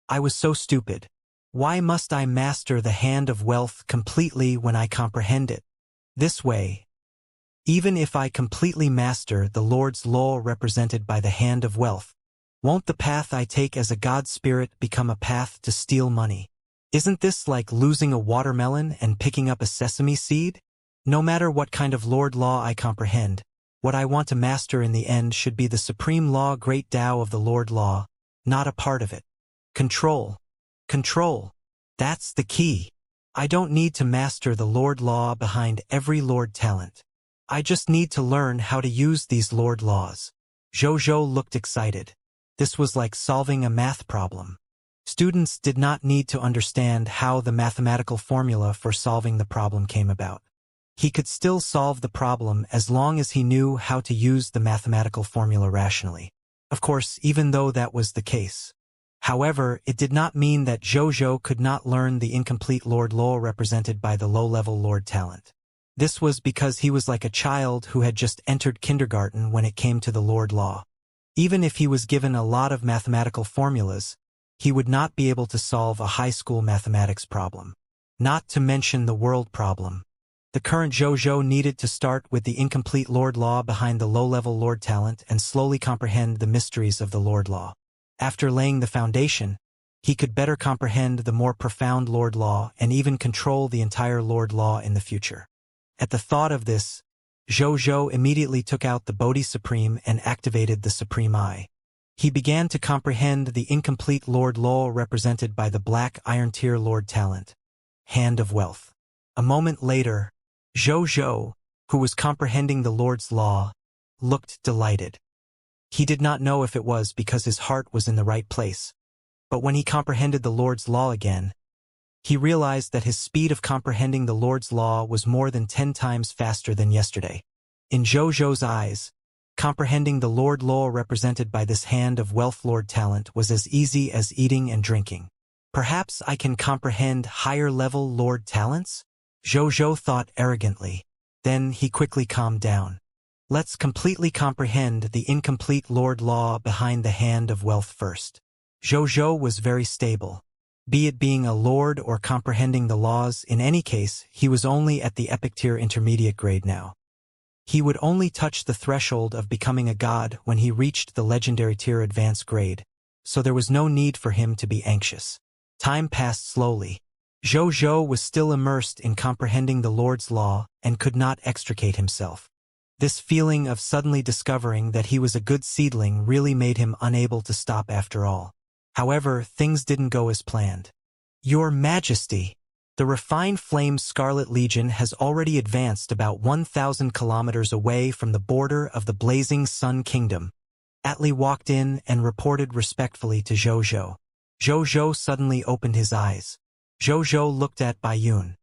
I was so stupid. Why must I master the Hand of Wealth completely when I comprehend it? This way, even if I completely master the Lord's Law represented by the Hand of Wealth, won't the path I take as a God spirit become a path to steal money? Isn't this like losing a watermelon and picking up a sesame seed? No matter what kind of Lord Law I comprehend, what I want to master in the end should be the Supreme Law, Great Tao of the Lord Law, not a part of it. Control. Control. That's the key. I don't need to master the Lord Law behind every Lord talent. I just need to learn how to use these Lord Laws. Zhou looked excited. This was like solving a math problem. Students did not need to understand how the mathematical formula for solving the problem came about. He could still solve the problem as long as he knew how to use the mathematical formula rationally. Of course, even though that was the case. However, it did not mean that Zhou could not learn the incomplete Lord Law represented by the low-level Lord talent. This was because he was like a child who had just entered kindergarten when it came to the Lord Law. Even if he was given a lot of mathematical formulas, he would not be able to solve a high school mathematics problem. Not to mention the world problem. The current Zhou needed to start with the incomplete Lord Law behind the low-level Lord talent and slowly comprehend the mysteries of the Lord Law. After laying the foundation, he could better comprehend the more profound Lord Law and even control the entire Lord Law in the future. At the thought of this, Zhou immediately took out the Bodhi Supreme and activated the Supreme Eye. He began to comprehend the incomplete Lord Law represented by the Black Iron Tier Lord talent, Hand of Wealth. A moment later, Zhou, who was comprehending the Lord's law, looked delighted. He did not know if it was because his heart was in the right place, but when he comprehended the Lord's law again, he realized that his speed of comprehending the Lord's law was more than 10 times faster than yesterday. In Zhou's eyes, comprehending the Lord law represented by this hand of wealth Lord talent was as easy as eating and drinking. Perhaps I can comprehend higher-level Lord talents? Zhou thought arrogantly. Then he quickly calmed down. Let's completely comprehend the incomplete Lord law behind the hand of wealth first. Zhou was very stable. Be it being a lord or comprehending the laws, in any case, he was only at the epic tier intermediate grade now. He would only touch the threshold of becoming a god when he reached the legendary tier advanced grade, so there was no need for him to be anxious. Time passed slowly. Zhou was still immersed in comprehending the Lord's law and could not extricate himself. This feeling of suddenly discovering that he was a good seedling really made him unable to stop after all. However, things didn't go as planned. Your Majesty, the refined flame Scarlet Legion has already advanced about 1,000 kilometers away from the border of the Blazing Sun Kingdom. Atli walked in and reported respectfully to Zhou. Zhou suddenly opened his eyes. Zhou looked at Baiyun.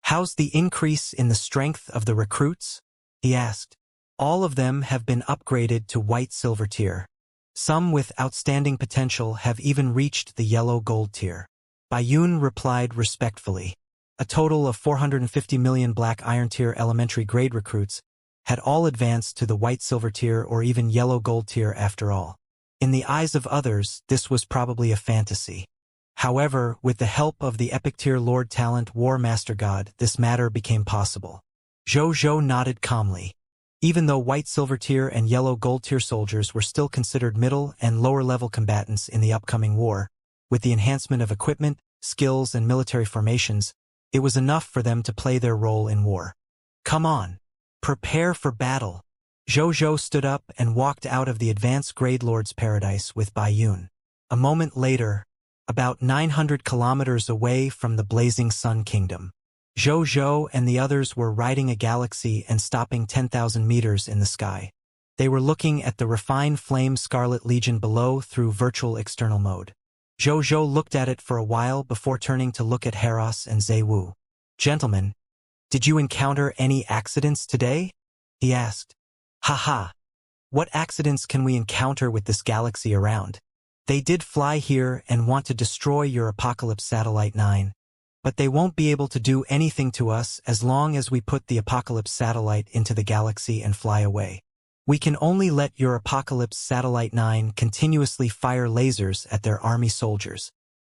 How's the increase in the strength of the recruits? He asked. All of them have been upgraded to white-silver tier. Some with outstanding potential have even reached the yellow-gold tier. Baiyun replied respectfully. A total of 450 million black iron tier elementary grade recruits had all advanced to the white-silver tier or even yellow-gold tier after all. In the eyes of others, this was probably a fantasy. However, with the help of the epic tier Lord Talent War Master God, this matter became possible. Zhou nodded calmly. Even though white-silver tier and yellow-gold tier soldiers were still considered middle and lower-level combatants in the upcoming war, with the enhancement of equipment, skills, and military formations, it was enough for them to play their role in war. Come on. Prepare for battle. Zhou stood up and walked out of the advanced grade Lord's paradise with Baiyun. A moment later, about 900 kilometers away from the Blazing Sun Kingdom, Zhou and the others were riding a galaxy and stopping 10,000 meters in the sky. They were looking at the refined flame Scarlet Legion below through virtual external mode. Zhou looked at it for a while before turning to look at Haros and Zaiwu. Gentlemen, did you encounter any accidents today? He asked. Haha. What accidents can we encounter with this galaxy around? They did fly here and want to destroy your Apocalypse Satellite 9. But they won't be able to do anything to us as long as we put the Apocalypse Satellite into the galaxy and fly away. We can only let your Apocalypse Satellite 9 continuously fire lasers at their army soldiers,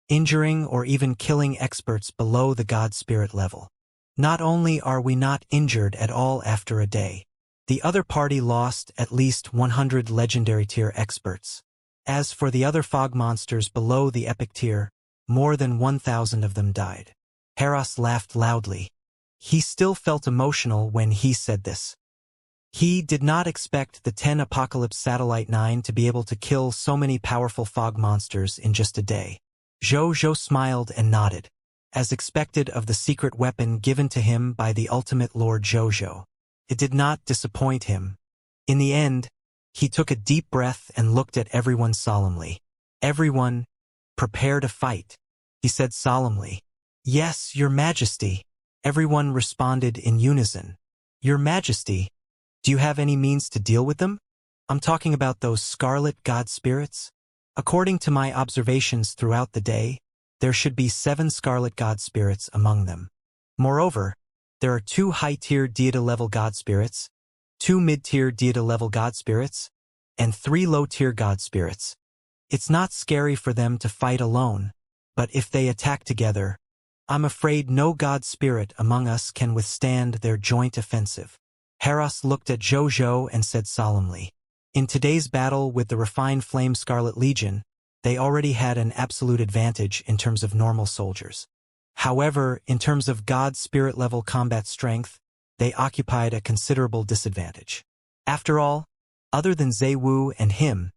injuring or even killing experts below the God Spirit level. Not only are we not injured at all after a day, the other party lost at least 100 legendary tier experts. As for the other fog monsters below the epic tier, more than 1,000 of them died. Haros laughed loudly. He still felt emotional when he said this. He did not expect the 10 Apocalypse Satellite 9 to be able to kill so many powerful fog monsters in just a day. Zhou smiled and nodded, as expected of the secret weapon given to him by the ultimate Lord Zhou. It did not disappoint him. In the end, he took a deep breath and looked at everyone solemnly. Everyone, prepare to fight, he said solemnly. Yes, Your Majesty. Everyone responded in unison. Your Majesty, do you have any means to deal with them? I'm talking about those scarlet god spirits. According to my observations throughout the day, there should be 7 scarlet god spirits among them. Moreover, there are 2 high-tier Deity-level god spirits, 2 mid-tier Deity-level god spirits, and 3 low-tier god spirits. It's not scary for them to fight alone, but if they attack together, I'm afraid no god spirit among us can withstand their joint offensive. Haros looked at Zhou and said solemnly. In today's battle with the refined flame Scarlet Legion, they already had an absolute advantage in terms of normal soldiers. However, in terms of god spirit level combat strength, they occupied a considerable disadvantage. After all, other than Zaiwu and him,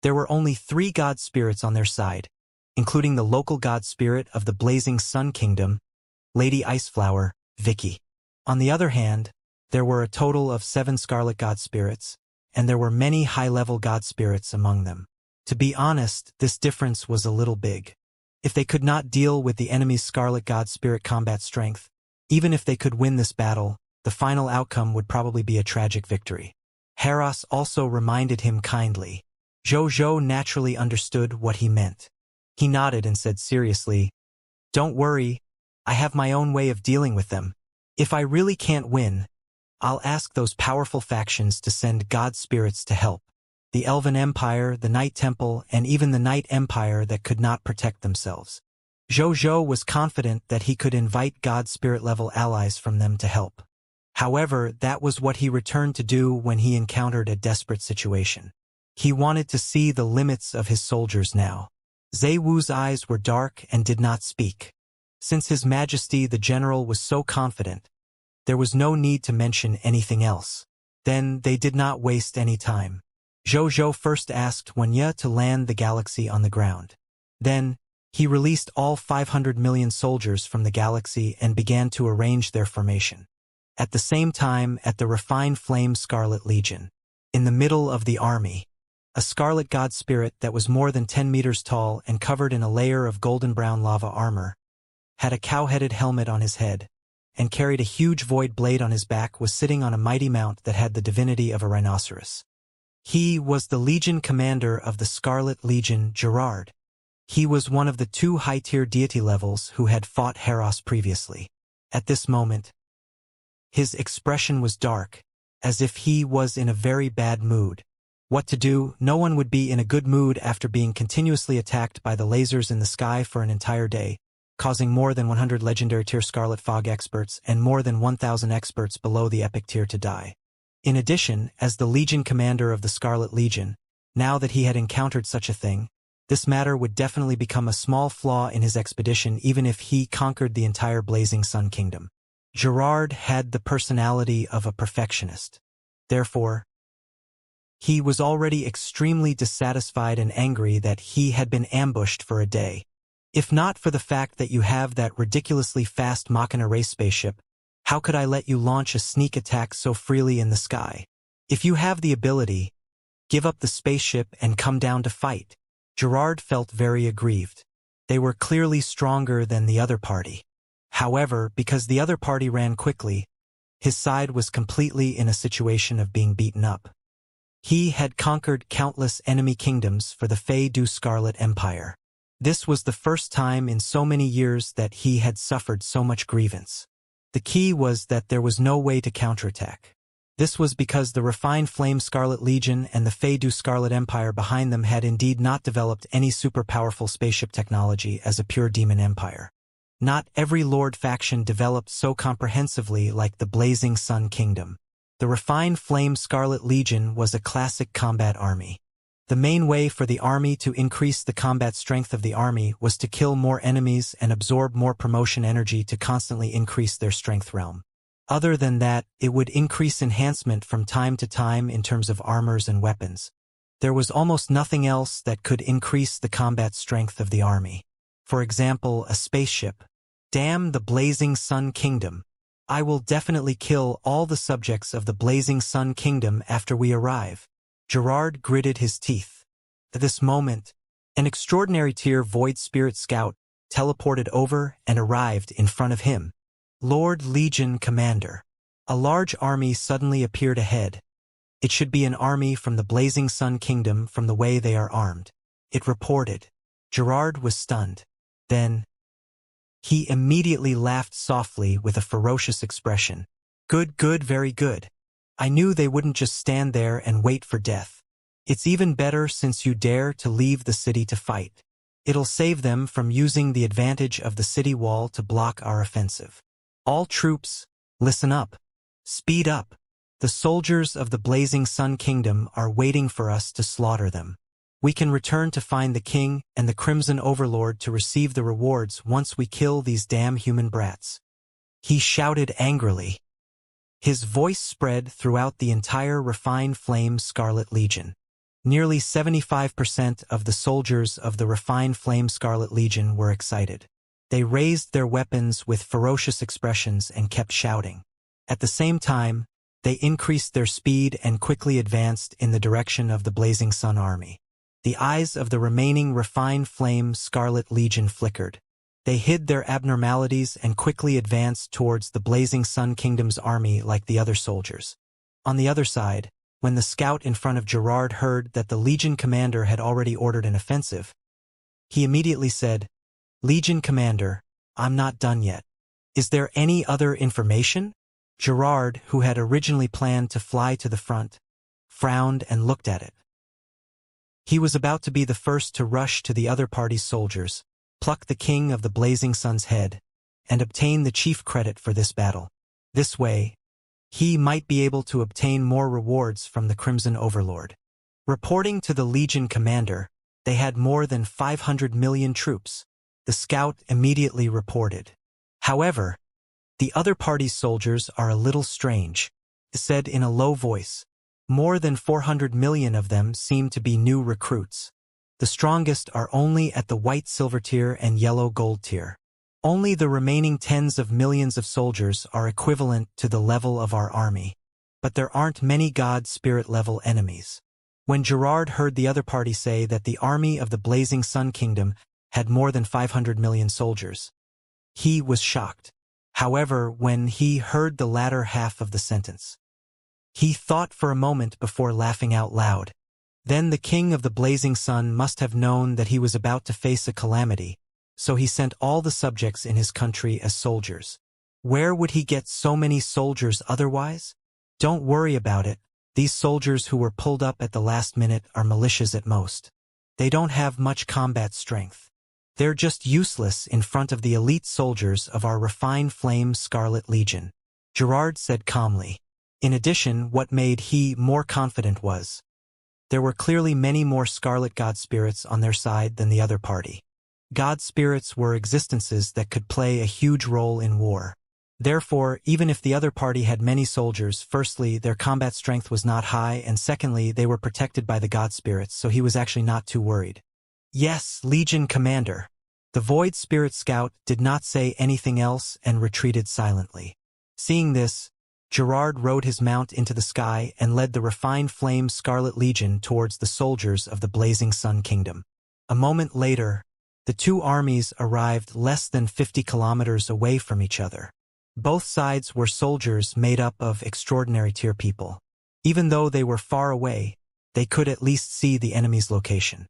there were only 3 god spirits on their side, including the local god spirit of the Blazing Sun Kingdom, Lady Iceflower, Vicky. On the other hand, there were a total of 7 Scarlet God Spirits, and there were many high-level God Spirits among them. To be honest, this difference was a little big. If they could not deal with the enemy's Scarlet God Spirit combat strength, even if they could win this battle, the final outcome would probably be a tragic victory. Heraus also reminded him kindly. Zhou naturally understood what he meant. He nodded and said seriously, "Don't worry, I have my own way of dealing with them. If I really can't win, I'll ask those powerful factions to send God spirits to help. The Elven Empire, the Night Temple, and even the Night Empire that could not protect themselves." Zhou was confident that he could invite God spirit-level allies from them to help. However, that was what he returned to do when he encountered a desperate situation. He wanted to see the limits of his soldiers now. Zhe Wu's eyes were dark and did not speak. Since His Majesty the General was so confident, there was no need to mention anything else. Then they did not waste any time. Zhou first asked Wenya to land the galaxy on the ground. Then, he released all 500 million soldiers from the galaxy and began to arrange their formation. At the same time, at the refined flame Scarlet Legion, in the middle of the army, a Scarlet God Spirit that was more than 10 meters tall and covered in a layer of golden-brown lava armor, had a cow-headed helmet on his head, and carried a huge void blade on his back, was sitting on a mighty mount that had the divinity of a rhinoceros. He was the Legion commander of the Scarlet Legion, Gerard. He was one of the 2 high-tier deity levels who had fought Heraus previously. At this moment, his expression was dark, as if he was in a very bad mood. What to do? No one would be in a good mood after being continuously attacked by the lasers in the sky for an entire day, causing more than 100 legendary tier Scarlet Fog experts and more than 1,000 experts below the epic tier to die. In addition, as the Legion commander of the Scarlet Legion, now that he had encountered such a thing, this matter would definitely become a small flaw in his expedition even if he conquered the entire Blazing Sun Kingdom. Gerard had the personality of a perfectionist. Therefore, he was already extremely dissatisfied and angry that he had been ambushed for a day. If not for the fact that you have that ridiculously fast Machina race spaceship, how could I let you launch a sneak attack so freely in the sky? If you have the ability, give up the spaceship and come down to fight. Gerard felt very aggrieved. They were clearly stronger than the other party. However, because the other party ran quickly, his side was completely in a situation of being beaten up. He had conquered countless enemy kingdoms for the Fey du Scarlet Empire. This was the first time in so many years that he had suffered so much grievance. The key was that there was no way to counterattack. This was because the refined Flame Scarlet Legion and the Fey du Scarlet Empire behind them had indeed not developed any super powerful spaceship technology as a pure demon empire. Not every Lord faction developed so comprehensively like the Blazing Sun Kingdom. The refined Flame Scarlet Legion was a classic combat army. The main way for the army to increase the combat strength of the army was to kill more enemies and absorb more promotion energy to constantly increase their strength realm. Other than that, it would increase enhancement from time to time in terms of armors and weapons. There was almost nothing else that could increase the combat strength of the army. For example, a spaceship. Damn the Blazing Sun Kingdom. I will definitely kill all the subjects of the Blazing Sun Kingdom after we arrive. Gerard gritted his teeth. At this moment, an extraordinary tier Void Spirit Scout teleported over and arrived in front of him. Lord Legion Commander. A large army suddenly appeared ahead. It should be an army from the Blazing Sun Kingdom from the way they are armed. It reported. Gerard was stunned. Then, he immediately laughed softly with a ferocious expression. Good, very good. I knew they wouldn't just stand there and wait for death. It's even better since you dare to leave the city to fight. It'll save them from using the advantage of the city wall to block our offensive. All troops, listen up. Speed up. The soldiers of the Blazing Sun Kingdom are waiting for us to slaughter them. We can return to find the king and the Crimson Overlord to receive the rewards once we kill these damn human brats. He shouted angrily. His voice spread throughout the entire refined Flame Scarlet Legion. Nearly 75% of the soldiers of the refined Flame Scarlet Legion were excited. They raised their weapons with ferocious expressions and kept shouting. At the same time, they increased their speed and quickly advanced in the direction of the Blazing Sun army. The eyes of the remaining refined flame Scarlet Legion flickered. They hid their abnormalities and quickly advanced towards the Blazing Sun Kingdom's army like the other soldiers. On the other side, when the scout in front of Gerard heard that the Legion commander had already ordered an offensive, he immediately said, "Legion commander, I'm not done yet. Is there any other information?" Gerard, who had originally planned to fly to the front, frowned and looked at it. He was about to be the first to rush to the other party's soldiers, pluck the king of the Blazing Sun's head, and obtain the chief credit for this battle. This way, he might be able to obtain more rewards from the Crimson Overlord. Reporting to the Legion commander, they had more than 500 million troops. The scout immediately reported. However, the other party's soldiers are a little strange, said in a low voice. More than 400 million of them seem to be new recruits. The strongest are only at the white silver tier and yellow gold tier. Only the remaining tens of millions of soldiers are equivalent to the level of our army. But there aren't many god spirit level enemies. When Gerard heard the other party say that the army of the Blazing Sun Kingdom had more than 500 million soldiers, he was shocked. However, when he heard the latter half of the sentence, he thought for a moment before laughing out loud. Then the king of the Blazing Sun must have known that he was about to face a calamity, so he sent all the subjects in his country as soldiers. Where would he get so many soldiers otherwise? Don't worry about it. These soldiers who were pulled up at the last minute are militias at most. They don't have much combat strength. They're just useless in front of the elite soldiers of our refined flame Scarlet Legion, Gerard said calmly. In addition, what made he more confident was, there were clearly many more Scarlet God Spirits on their side than the other party. God Spirits were existences that could play a huge role in war. Therefore, even if the other party had many soldiers, firstly, their combat strength was not high, and secondly, they were protected by the God Spirits, so he was actually not too worried. Yes, Legion Commander. The Void Spirit Scout did not say anything else and retreated silently. Seeing this, Gerard rode his mount into the sky and led the refined flame Scarlet Legion towards the soldiers of the Blazing Sun Kingdom. A moment later, the two armies arrived less than 50 kilometers away from each other. Both sides were soldiers made up of extraordinary tier people. Even though they were far away, they could at least see the enemy's location.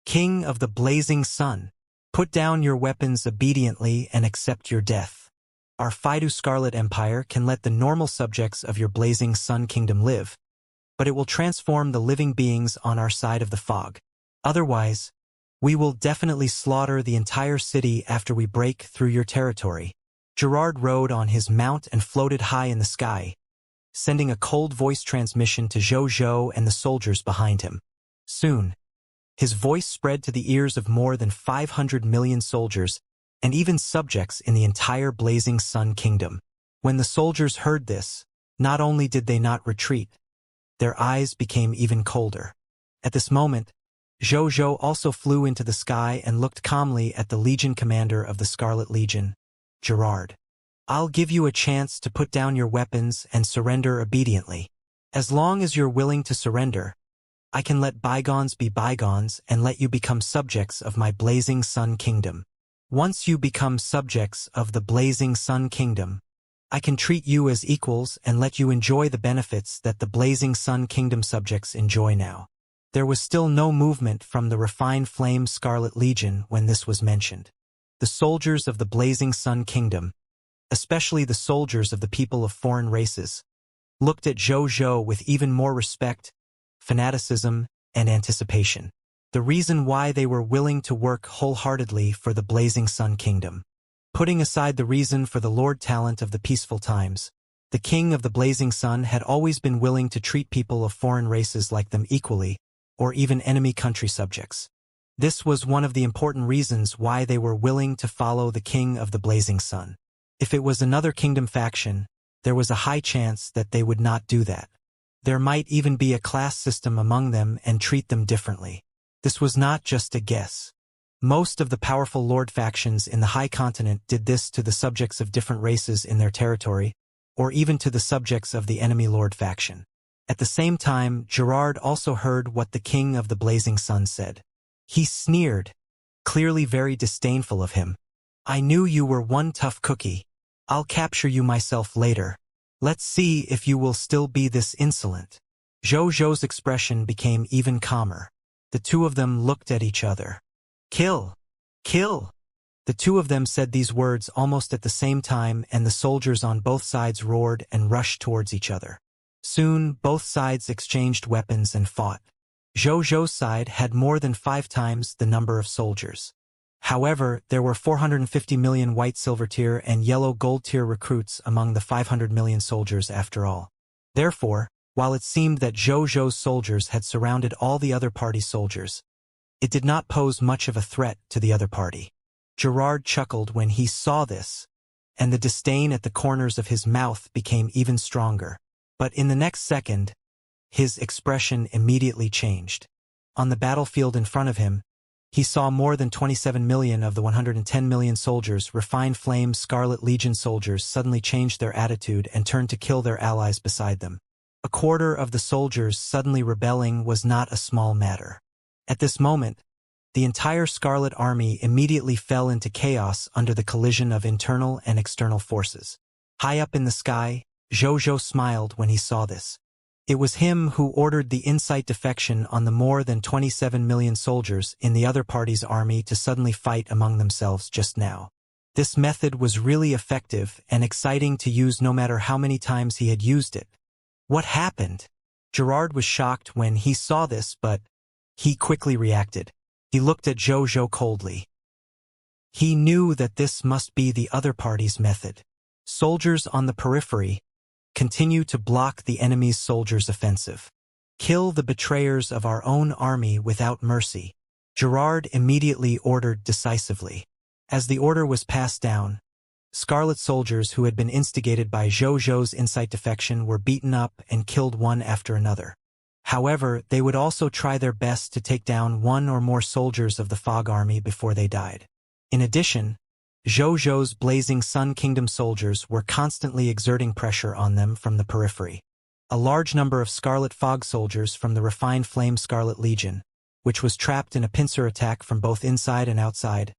King of the Blazing Sun, put down your weapons obediently and accept your death. Our Fidu Scarlet Empire can let the normal subjects of your Blazing Sun Kingdom live, but it will transform the living beings on our side of the fog. Otherwise, we will definitely slaughter the entire city after we break through your territory. Gerard rode on his mount and floated high in the sky, sending a cold voice transmission to Zhou and the soldiers behind him. Soon, his voice spread to the ears of more than 500 million soldiers and even subjects in the entire Blazing Sun Kingdom. When the soldiers heard this, not only did they not retreat, their eyes became even colder. At this moment, Zhou also flew into the sky and looked calmly at the Legion commander of the Scarlet Legion, Gerard. I'll give you a chance to put down your weapons and surrender obediently. As long as you're willing to surrender, I can let bygones be bygones and let you become subjects of my Blazing Sun Kingdom. Once you become subjects of the Blazing Sun Kingdom, I can treat you as equals and let you enjoy the benefits that the Blazing Sun Kingdom subjects enjoy now. There was still no movement from the refined flame Scarlet Legion when this was mentioned. The soldiers of the Blazing Sun Kingdom, especially the soldiers of the people of foreign races, looked at Zhou with even more respect, fanaticism, and anticipation. The reason why they were willing to work wholeheartedly for the Blazing Sun Kingdom. Putting aside the reason for the Lord talent of the peaceful times, the king of the Blazing Sun had always been willing to treat people of foreign races like them equally, or even enemy country subjects. This was one of the important reasons why they were willing to follow the king of the Blazing Sun. If it was another kingdom faction, there was a high chance that they would not do that. There might even be a class system among them and treat them differently. This was not just a guess. Most of the powerful lord factions in the High Continent did this to the subjects of different races in their territory, or even to the subjects of the enemy Lord faction. At the same time, Gerard also heard what the King of the Blazing Sun said. He sneered, clearly very disdainful of him. I knew you were one tough cookie. I'll capture you myself later. Let's see if you will still be this insolent. Zhou's expression became even calmer. The two of them looked at each other. Kill! Kill! The two of them said these words almost at the same time, and the soldiers on both sides roared and rushed towards each other. Soon, both sides exchanged weapons and fought. Zhou's side had more than 5 times the number of soldiers. However, there were 450 million white silver tier and yellow gold tier recruits among the 500 million soldiers after all. Therefore, while it seemed that Zhou's soldiers had surrounded all the other party's soldiers, it did not pose much of a threat to the other party. Gerard chuckled when he saw this, and the disdain at the corners of his mouth became even stronger. But in the next second, his expression immediately changed. On the battlefield in front of him, he saw more than 27 million of the 110 million soldiers, refined flame Scarlet Legion soldiers, suddenly changed their attitude and turned to kill their allies beside them. A quarter of the soldiers suddenly rebelling was not a small matter. At this moment, the entire Scarlet Army immediately fell into chaos under the collision of internal and external forces. High up in the sky, Zhou smiled when he saw this. It was him who ordered the incite defection on the more than 27 million soldiers in the other party's army to suddenly fight among themselves just now. This method was really effective and exciting to use no matter how many times he had used it. What happened? Gerard was shocked when he saw this, but he quickly reacted. He looked at Zhou coldly. He knew that this must be the other party's method. Soldiers on the periphery continue to block the enemy's soldiers' offensive. Kill the betrayers of our own army without mercy. Gerard immediately ordered decisively. As the order was passed down, Scarlet soldiers who had been instigated by Zhou's incite defection were beaten up and killed one after another. However, they would also try their best to take down one or more soldiers of the Fog Army before they died. In addition, Zhou's Blazing Sun Kingdom soldiers were constantly exerting pressure on them from the periphery. A large number of Scarlet Fog soldiers from the refined Flame Scarlet Legion, which was trapped in a pincer attack from both inside and outside,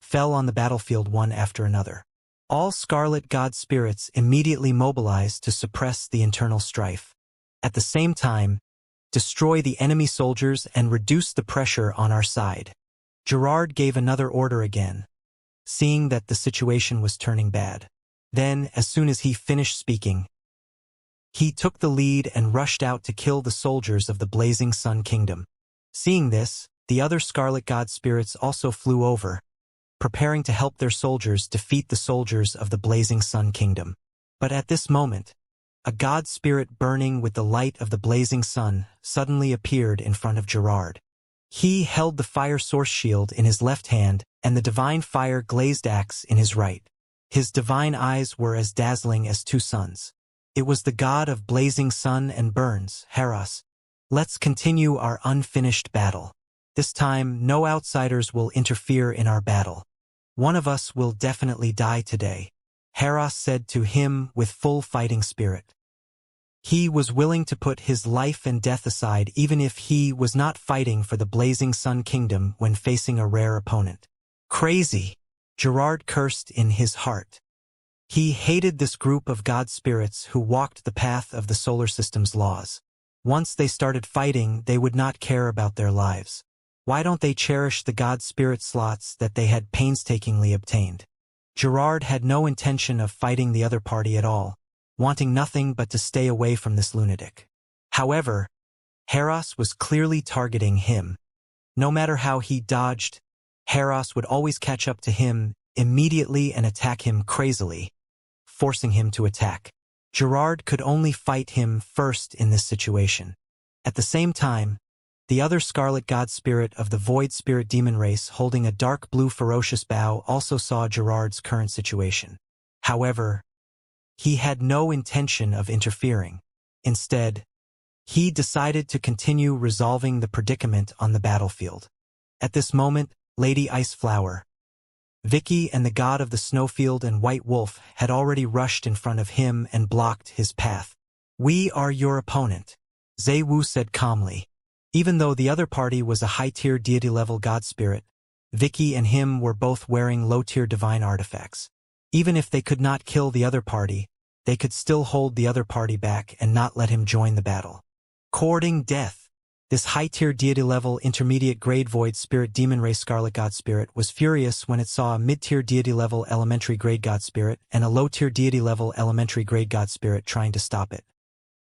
fell on the battlefield one after another. All Scarlet God spirits immediately mobilized to suppress the internal strife. At the same time, destroy the enemy soldiers and reduce the pressure on our side. Gerard gave another order again, seeing that the situation was turning bad. Then, as soon as he finished speaking, he took the lead and rushed out to kill the soldiers of the Blazing Sun Kingdom. Seeing this, the other Scarlet God spirits also flew over, preparing to help their soldiers defeat the soldiers of the Blazing Sun Kingdom. But at this moment, a god spirit burning with the light of the blazing sun suddenly appeared in front of Gerard. He held the fire source shield in his left hand and the divine fire glazed axe in his right. His divine eyes were as dazzling as 2 suns. It was the god of blazing sun and burns, Haros. Let's continue our unfinished battle. This time, no outsiders will interfere in our battle. One of us will definitely die today, Haros said to him with full fighting spirit. He was willing to put his life and death aside even if he was not fighting for the Blazing Sun Kingdom when facing a rare opponent. Crazy, Gerard cursed in his heart. He hated this group of god spirits who walked the path of the solar system's laws. Once they started fighting, they would not care about their lives. Why don't they cherish the god spirit slots that they had painstakingly obtained? Gerard had no intention of fighting the other party at all, wanting nothing but to stay away from this lunatic. However, Haros was clearly targeting him. No matter how he dodged, Haros would always catch up to him immediately and attack him crazily, forcing him to attack. Gerard could only fight him first in this situation. At the same time, the other Scarlet God Spirit of the Void Spirit Demon race holding a dark blue ferocious bow also saw Gerard's current situation. However, he had no intention of interfering. Instead, he decided to continue resolving the predicament on the battlefield. At this moment, Lady Iceflower, Vicky and the god of the snowfield and White Wolf had already rushed in front of him and blocked his path. "We are your opponent," Zhe Wu said calmly. Even though the other party was a high-tier deity-level god spirit, Vicky and him were both wearing low-tier divine artifacts. Even if they could not kill the other party, they could still hold the other party back and not let him join the battle. Courting death. This high-tier deity-level intermediate-grade void spirit demon race scarlet god spirit was furious when it saw a mid-tier deity-level elementary-grade god spirit and a low-tier deity-level elementary-grade god spirit trying to stop it.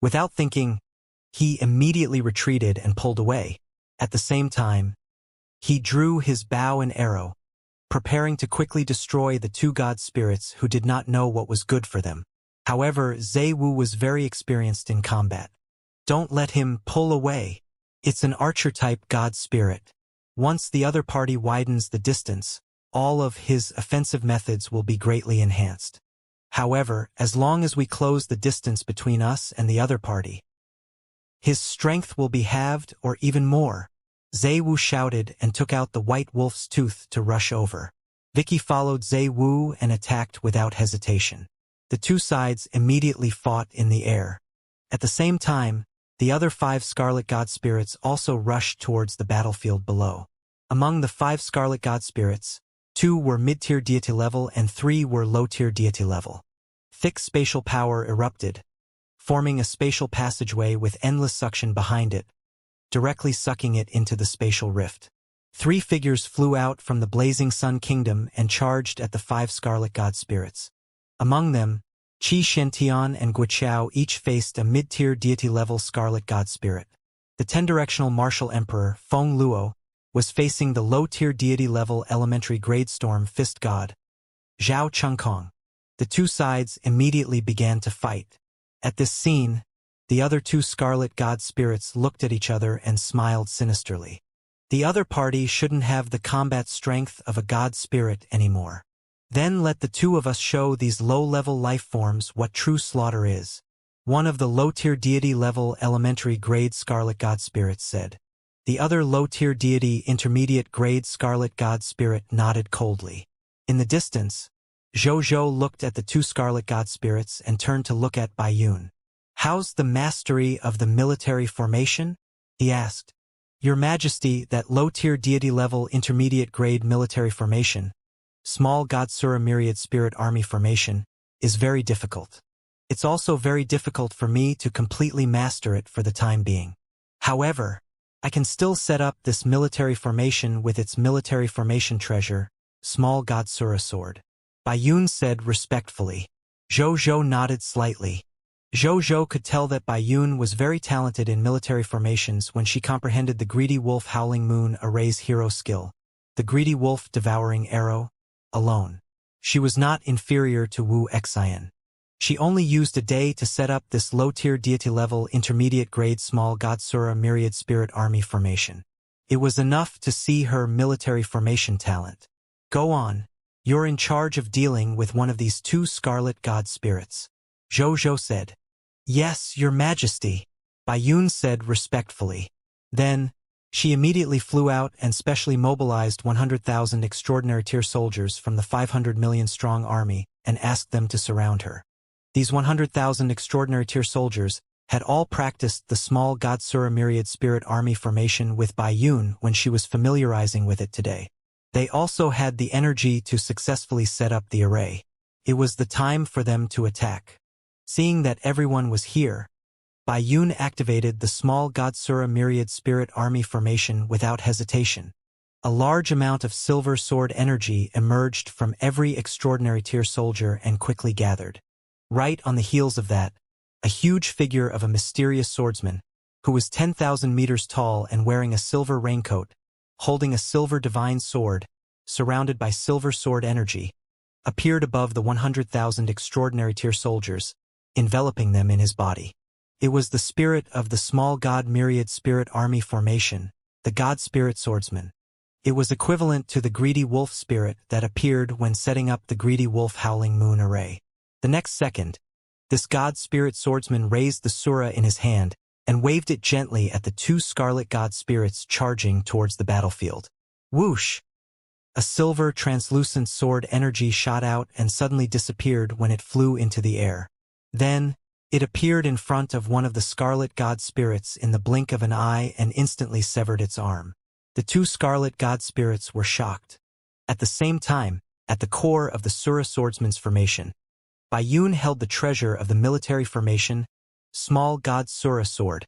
Without thinking, he immediately retreated and pulled away. At the same time, he drew his bow and arrow, preparing to quickly destroy the two god spirits who did not know what was good for them. However, Zhe Wu was very experienced in combat. Don't let him pull away. It's an archer-type god spirit. Once the other party widens the distance, all of his offensive methods will be greatly enhanced. However, as long as we close the distance between us and the other party, his strength will be halved or even more. Zhe Wu shouted and took out the White Wolf's tooth to rush over. Vicky followed Zhe Wu and attacked without hesitation. The two sides immediately fought in the air. At the same time, the other 5 Scarlet God Spirits also rushed towards the battlefield below. Among the 5 Scarlet God Spirits, 2 were mid-tier deity level and 3 were low-tier deity level. Thick spatial power erupted, forming a spatial passageway with endless suction behind it, directly sucking it into the spatial rift. 3 figures flew out from the blazing Sun Kingdom and charged at the 5 Scarlet God Spirits. Among them, Qi Shentian and Guiqiao each faced a mid-tier deity-level Scarlet God Spirit. The 10-directional Martial Emperor, Feng Luo, was facing the low-tier deity-level elementary grade storm Fist God, Zhao Chengkong. The two sides immediately began to fight. At this scene, the other 2 Scarlet God Spirits looked at each other and smiled sinisterly. The other party shouldn't have the combat strength of a God Spirit anymore. Then let the 2 of us show these low-level life forms what true slaughter is. One of the low-tier deity-level elementary grade Scarlet God Spirits said. The other low-tier deity intermediate grade Scarlet God Spirit nodded coldly. In the distance, Zhou looked at the 2 Scarlet God Spirits and turned to look at Bai Yun. "How's the mastery of the military formation?" he asked. "Your Majesty, that low-tier deity-level intermediate-grade military formation, small Godsura myriad spirit army formation, is very difficult. It's also very difficult for me to completely master it for the time being. However, I can still set up this military formation with its military formation treasure, small Godsura sword," Bai Yun said respectfully. Zhou nodded slightly. Zhou could tell that Bai Yun was very talented in military formations when she comprehended the Greedy Wolf Howling Moon Array's hero skill, the Greedy Wolf Devouring Arrow, alone. She was not inferior to Wu Xian. She only used a day to set up this low-tier deity-level intermediate-grade small Godsura myriad spirit army formation. It was enough to see her military formation talent. "Go on. You're in charge of dealing with one of these 2 Scarlet God Spirits," Zhou said. "Yes, Your Majesty," Bai Yun said respectfully. Then, she immediately flew out and specially mobilized 100,000 extraordinary tier soldiers from the 500 million strong army and asked them to surround her. These 100,000 extraordinary tier soldiers had all practiced the small Godsura myriad spirit army formation with Bai Yun when she was familiarizing with it today. They also had the energy to successfully set up the array. It was the time for them to attack. Seeing that everyone was here, Bai Yun activated the small Godsura myriad spirit army formation without hesitation. A large amount of silver sword energy emerged from every extraordinary tier soldier and quickly gathered. Right on the heels of that, a huge figure of a mysterious swordsman, who was 10,000 meters tall and wearing a silver raincoat, holding a silver divine sword, surrounded by silver sword energy, appeared above the 100,000 extraordinary tier soldiers, enveloping them in his body. It was the spirit of the small God myriad spirit army formation, the God Spirit Swordsman. It was equivalent to the Greedy Wolf spirit that appeared when setting up the Greedy Wolf Howling Moon array. The next second, this God Spirit Swordsman raised the Sura in his hand and waved it gently at the 2 Scarlet God Spirits charging towards the battlefield. Whoosh! A silver, translucent sword energy shot out and suddenly disappeared when it flew into the air. Then, it appeared in front of one of the Scarlet God Spirits in the blink of an eye and instantly severed its arm. The two Scarlet God Spirits were shocked. At the same time, at the core of the Sura Swordsman's formation, Bayun held the treasure of the military formation, Small God Sura Sword,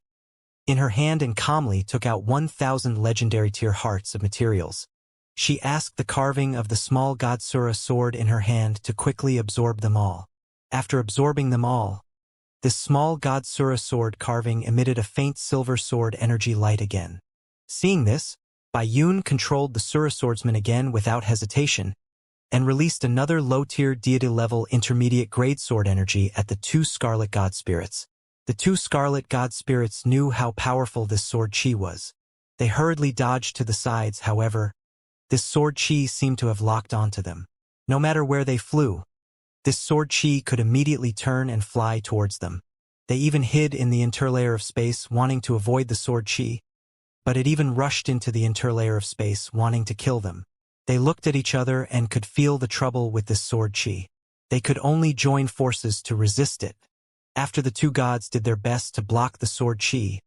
in her hand and calmly took out 1,000 legendary tier hearts of materials. She asked the carving of the Small God Sura Sword in her hand to quickly absorb them all. After absorbing them all, this Small God Sura Sword carving emitted a faint silver sword energy light again. Seeing this, Bayun controlled the Sura Swordsman again without hesitation, and released another low-tier deity-level intermediate-grade sword energy at the two Scarlet God Spirits. The two Scarlet God Spirits knew how powerful this sword chi was. They hurriedly dodged to the sides, however. This sword chi seemed to have locked onto them. No matter where they flew, this sword chi could immediately turn and fly towards them. They even hid in the interlayer of space, wanting to avoid the sword chi, but it even rushed into the interlayer of space, wanting to kill them. They looked at each other and could feel the trouble with this sword chi. They could only join forces to resist it. After the two gods did their best to block the sword chi,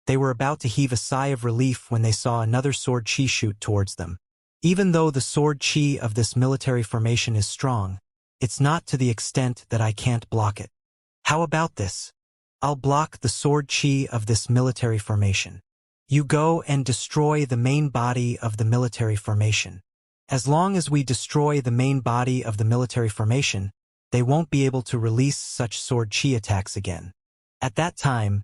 they were about to heave a sigh of relief when they saw another sword chi shoot towards them. Even though the sword chi of this military formation is strong, it's not to the extent that I can't block it. How about this? I'll block the sword chi of this military formation. You go and destroy the main body of the military formation. As long as we destroy the main body of the military formation, they won't be able to release such sword chi attacks again. At that time,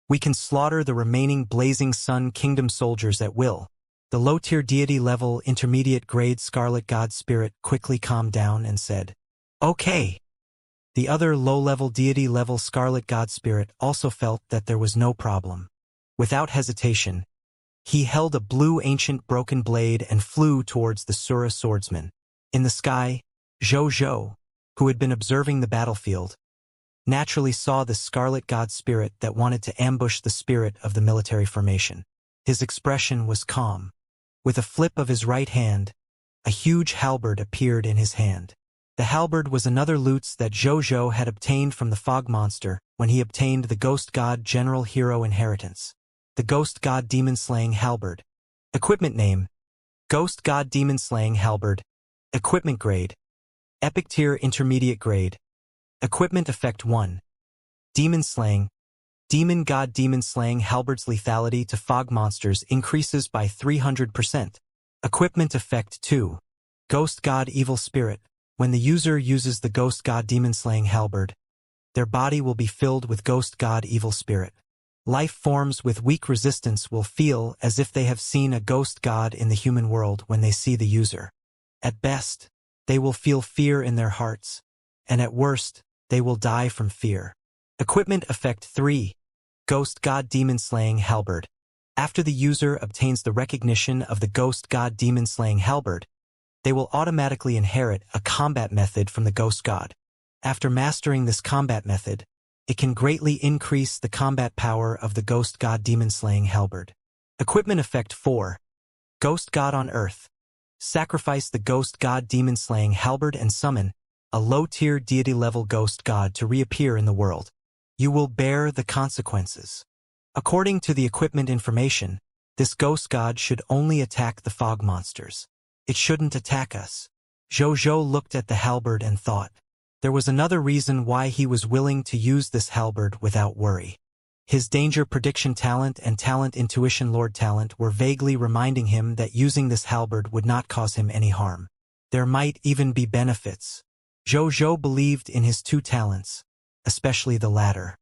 we can slaughter the remaining Blazing Sun Kingdom soldiers at will. The low-tier deity-level intermediate-grade Scarlet God Spirit quickly calmed down and said, "Okay." The other low-level deity-level Scarlet God Spirit also felt that there was no problem. Without hesitation, he held a blue ancient broken blade and flew towards the Sura Swordsman. In the sky, Zhou, who had been observing the battlefield, naturally saw the Scarlet God Spirit that wanted to ambush the spirit of the military formation. His expression was calm. With a flip of his right hand, a huge halberd appeared in his hand. The halberd was another loot that Zhou had obtained from the fog monster when he obtained the Ghost God General Hero Inheritance. The Ghost God Demon Slaying Halberd. Equipment name: Ghost God Demon Slaying Halberd. Equipment grade: Epic Tier Intermediate Grade. Equipment effect 1. Demon Slaying. Demon God Demon Slaying Halberd's lethality to fog monsters increases by 300%. Equipment effect 2. Ghost God Evil Spirit. When the user uses the Ghost God Demon Slaying Halberd, their body will be filled with Ghost God Evil Spirit. Life forms with weak resistance will feel as if they have seen a ghost god in the human world when they see the user. At best, they will feel fear in their hearts, and at worst, they will die from fear. Equipment effect 3. Ghost God Demon Slaying Halberd. After the user obtains the recognition of the Ghost God Demon Slaying Halberd, they will automatically inherit a combat method from the Ghost God. After mastering this combat method, it can greatly increase the combat power of the Ghost God Demon Slaying Halberd. Equipment effect 4. Ghost God on Earth. Sacrifice the Ghost God Demon Slaying Halberd and summon a low-tier deity-level Ghost God to reappear in the world. You will bear the consequences. According to the equipment information, this Ghost God should only attack the fog monsters. It shouldn't attack us. Zhou looked at the halberd and thought. There was another reason why he was willing to use this halberd without worry. His danger prediction talent and talent intuition lord talent were vaguely reminding him that using this halberd would not cause him any harm. There might even be benefits. Zhou believed in his two talents, especially the latter.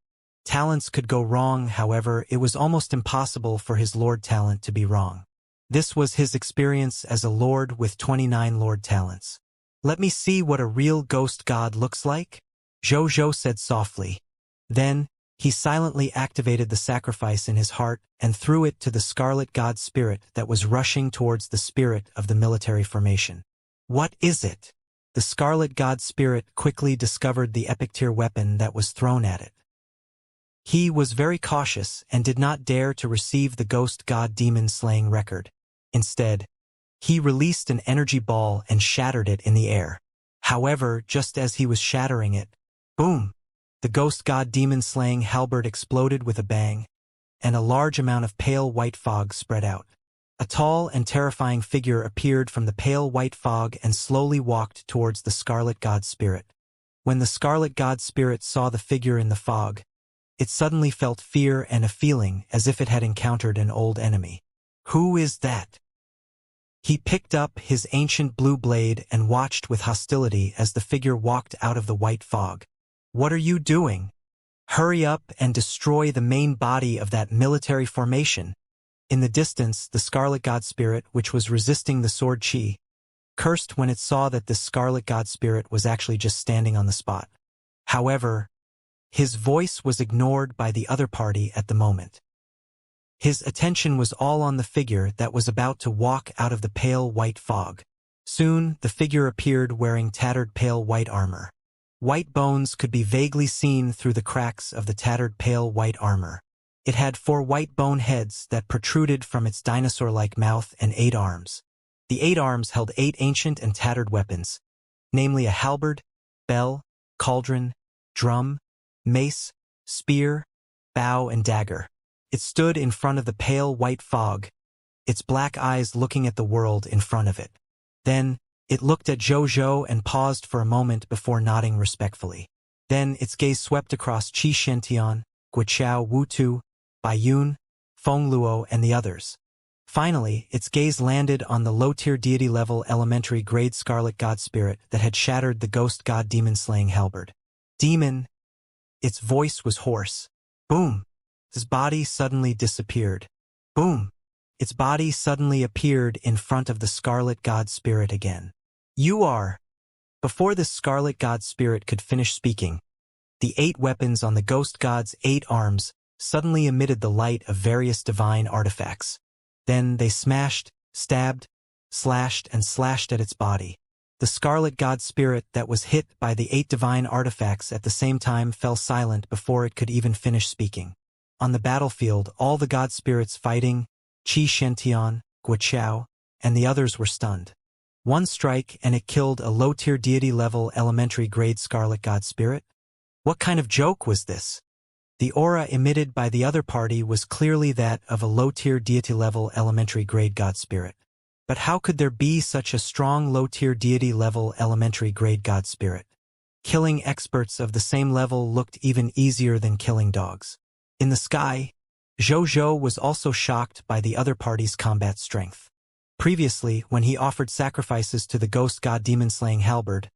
Talents could go wrong, however, it was almost impossible for his lord talent to be wrong. This was his experience as a lord with 29 lord talents. Let me see what a real ghost god looks like, Zhou said softly. Then, he silently activated the sacrifice in his heart and threw it to the Scarlet God Spirit that was rushing towards the spirit of the military formation. What is it? The Scarlet God Spirit quickly discovered the epic tier weapon that was thrown at it. He was very cautious and did not dare to receive the Ghost God Demon Slaying record. Instead, He released an energy ball and shattered it in the air. However, just as he was shattering it, boom! The ghost god demon-slaying halberd exploded with a bang, and a large amount of pale white fog spread out. A tall and terrifying figure appeared from the pale white fog and slowly walked towards the Scarlet God Spirit. When the Scarlet God Spirit saw the figure in the fog, it suddenly felt fear and a feeling as if it had encountered an old enemy. Who is that? He picked up his ancient blue blade and watched with hostility as the figure walked out of the white fog. What are you doing? Hurry up and destroy the main body of that military formation. In the distance, the Scarlet God Spirit, which was resisting the sword chi, cursed when it saw that this Scarlet God Spirit was actually just standing on the spot. However, his voice was ignored by the other party at the moment. His attention was all on the figure that was about to walk out of the pale white fog. Soon, the figure appeared wearing tattered pale white armor. White bones could be vaguely seen through the cracks of the tattered pale white armor. It had 4 white bone heads that protruded from its dinosaur-like mouth and 8 arms. The 8 arms held 8 ancient and tattered weapons, namely a halberd, bell, cauldron, drum, mace, spear, bow, and dagger. It stood in front of the pale white fog, its black eyes looking at the world in front of it. Then, it looked at Zhou and paused for a moment before nodding respectfully. Then, its gaze swept across Qi Shentian, Guoqiao Wutu, Baiyun, Feng Luo, and the others. Finally, its gaze landed on the low-tier deity-level elementary grade Scarlet God Spirit that had shattered the ghost god demon-slaying halberd. Demon! Its voice was hoarse. Boom! His body suddenly disappeared. Boom! Its body suddenly appeared in front of the Scarlet God Spirit again. You are... Before the Scarlet God Spirit could finish speaking, the 8 weapons on the ghost god's 8 arms suddenly emitted the light of various divine artifacts. Then they smashed, stabbed, slashed, and slashed at its body. The Scarlet God Spirit that was hit by the 8 divine artifacts at the same time fell silent before it could even finish speaking. On the battlefield, all the God Spirits fighting, Qi Shentian, Guoqiao, and the others were stunned. One strike and it killed a low-tier deity-level elementary grade Scarlet God Spirit? What kind of joke was this? The aura emitted by the other party was clearly that of a low-tier deity-level elementary grade God Spirit. But how could there be such a strong low-tier deity-level elementary grade God Spirit? Killing experts of the same level looked even easier than killing dogs. In the sky, Zhou was also shocked by the other party's combat strength. Previously, when he offered sacrifices to the ghost god demon-slaying halberd,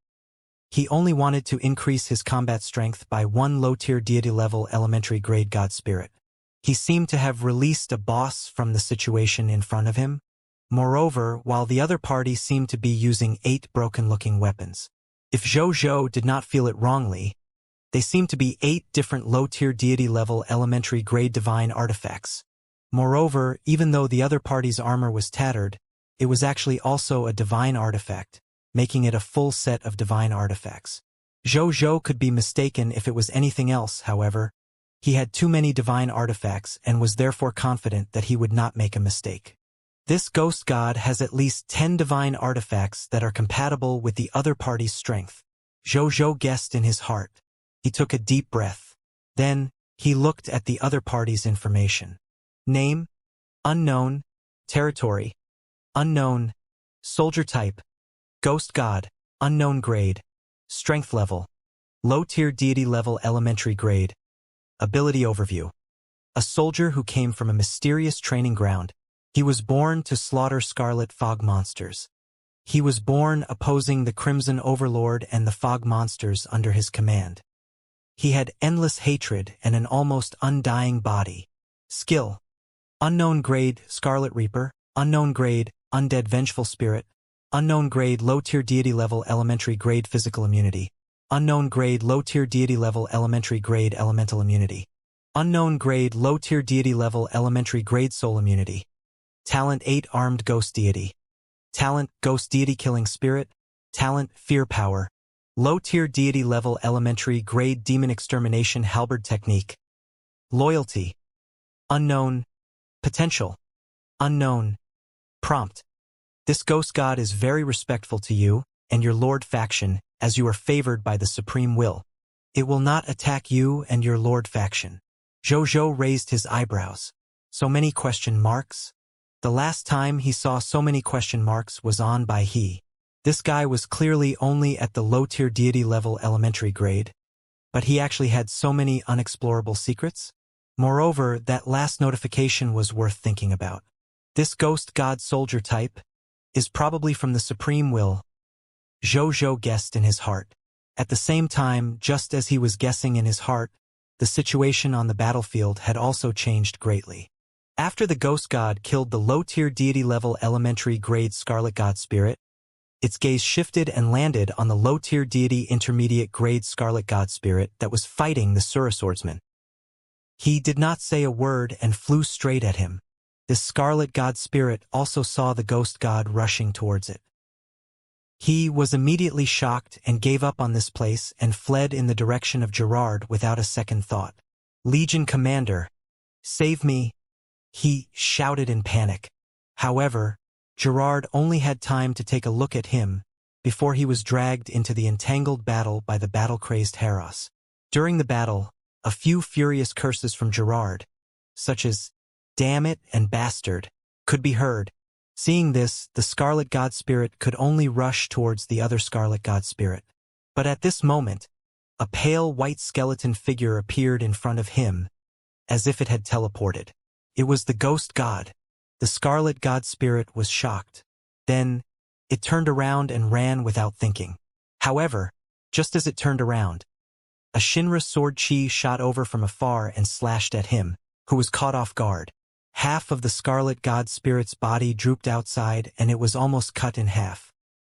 he only wanted to increase his combat strength by 1 low-tier deity-level elementary grade God Spirit. He seemed to have released a boss from the situation in front of him. Moreover, while the other party seemed to be using 8 broken-looking weapons. If Zhou did not feel it wrongly, they seemed to be 8 different low-tier deity-level elementary grade divine artifacts. Moreover, even though the other party's armor was tattered, it was actually also a divine artifact, making it a full set of divine artifacts. Zhou could be mistaken if it was anything else, however. He had too many divine artifacts and was therefore confident that he would not make a mistake. This ghost god has at least 10 divine artifacts that are compatible with the other party's strength. Zhou guessed in his heart. He took a deep breath. Then, he looked at the other party's information. Name: unknown. Territory: unknown. Soldier type: ghost god. Unknown grade. Strength level: low-tier deity level elementary grade. Ability overview: a soldier who came from a mysterious training ground. He was born to slaughter scarlet fog monsters. He was born opposing the Crimson Overlord and the fog monsters under his command. He had endless hatred and an almost undying body. Skill: unknown grade Scarlet Reaper. Unknown grade Undead Vengeful Spirit. Unknown grade low-tier deity level elementary grade physical immunity. Unknown grade low-tier deity level elementary grade elemental immunity. Unknown grade low-tier deity level elementary grade soul immunity. Talent 8 Armed Ghost Deity. Talent Ghost Deity Killing Spirit. Talent Fear Power. Low-tier deity level elementary grade Demon Extermination Halberd Technique. Loyalty: unknown. Potential: unknown. Prompt: This ghost god is very respectful to you and your lord faction, as you are favored by the supreme will. It will not attack you and your lord faction. Zhou raised his eyebrows. So many question marks? The last time he saw so many question marks was on by he. This guy was clearly only at the low-tier deity level elementary grade, but he actually had so many unexplorable secrets. Moreover, that last notification was worth thinking about. This ghost god soldier type is probably from the supreme will, Zhou guessed in his heart. At the same time, just as he was guessing in his heart, the situation on the battlefield had also changed greatly. After the ghost god killed the low-tier deity-level elementary grade Scarlet God Spirit, its gaze shifted and landed on the low-tier deity intermediate grade Scarlet God Spirit that was fighting the Sura Swordsman. He did not say a word and flew straight at him. This Scarlet God Spirit also saw the ghost god rushing towards it. He was immediately shocked and gave up on this place and fled in the direction of Gerard without a second thought. Legion Commander, save me, he shouted in panic. However, Gerard only had time to take a look at him before he was dragged into the entangled battle by the battle-crazed Haros. During the battle, a few furious curses from Gerard, such as, "Damn it" and "Bastard," could be heard. Seeing this, the Scarlet God Spirit could only rush towards the other Scarlet God Spirit. But at this moment, a pale white skeleton figure appeared in front of him, as if it had teleported. It was the Ghost God. The Scarlet God Spirit was shocked. Then, it turned around and ran without thinking. However, just as it turned around, a Shinra sword chi shot over from afar and slashed at him, who was caught off guard. Half of the Scarlet God Spirit's body drooped outside and it was almost cut in half.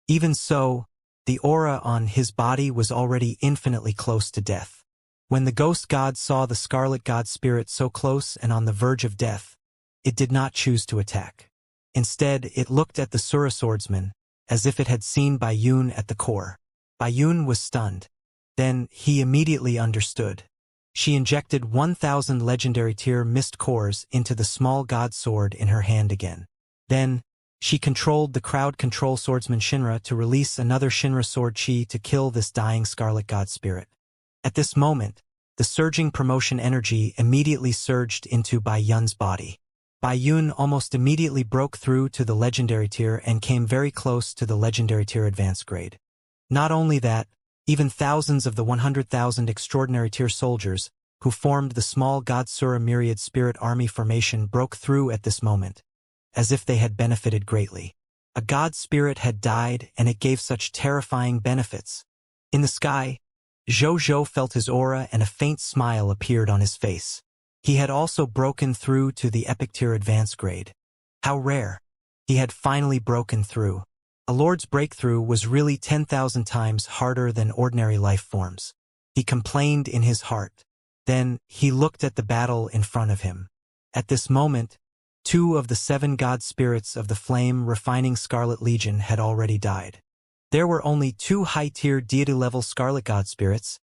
Even so, the aura on his body was already infinitely close to death. When the Ghost God saw the Scarlet God Spirit so close and on the verge of death, it did not choose to attack. Instead, it looked at the Sura Swordsman, as if it had seen Bayun at the core. Bayun was stunned. Then, he immediately understood. She injected 1,000 legendary tier mist cores into the small god sword in her hand again. Then, she controlled the crowd control swordsman Shinra to release another Shinra sword chi to kill this dying Scarlet God Spirit. At this moment, the surging promotion energy immediately surged into Bayun's body. Bayun almost immediately broke through to the legendary tier and came very close to the legendary tier advanced grade. Not only that, even thousands of the 100,000 extraordinary tier soldiers, who formed the small God Sura myriad spirit army formation broke through at this moment, as if they had benefited greatly. A God Spirit had died and it gave such terrifying benefits. In the sky, Zhou felt his aura and a faint smile appeared on his face. He had also broken through to the epic tier advanced grade. How rare. He had finally broken through. A lord's breakthrough was really 10,000 times harder than ordinary life forms. He complained in his heart. Then, he looked at the battle in front of him. At this moment, 2 of the 7 god spirits of the flame refining Scarlet Legion had already died. There were only 2 high-tier deity-level Scarlet God Spirits,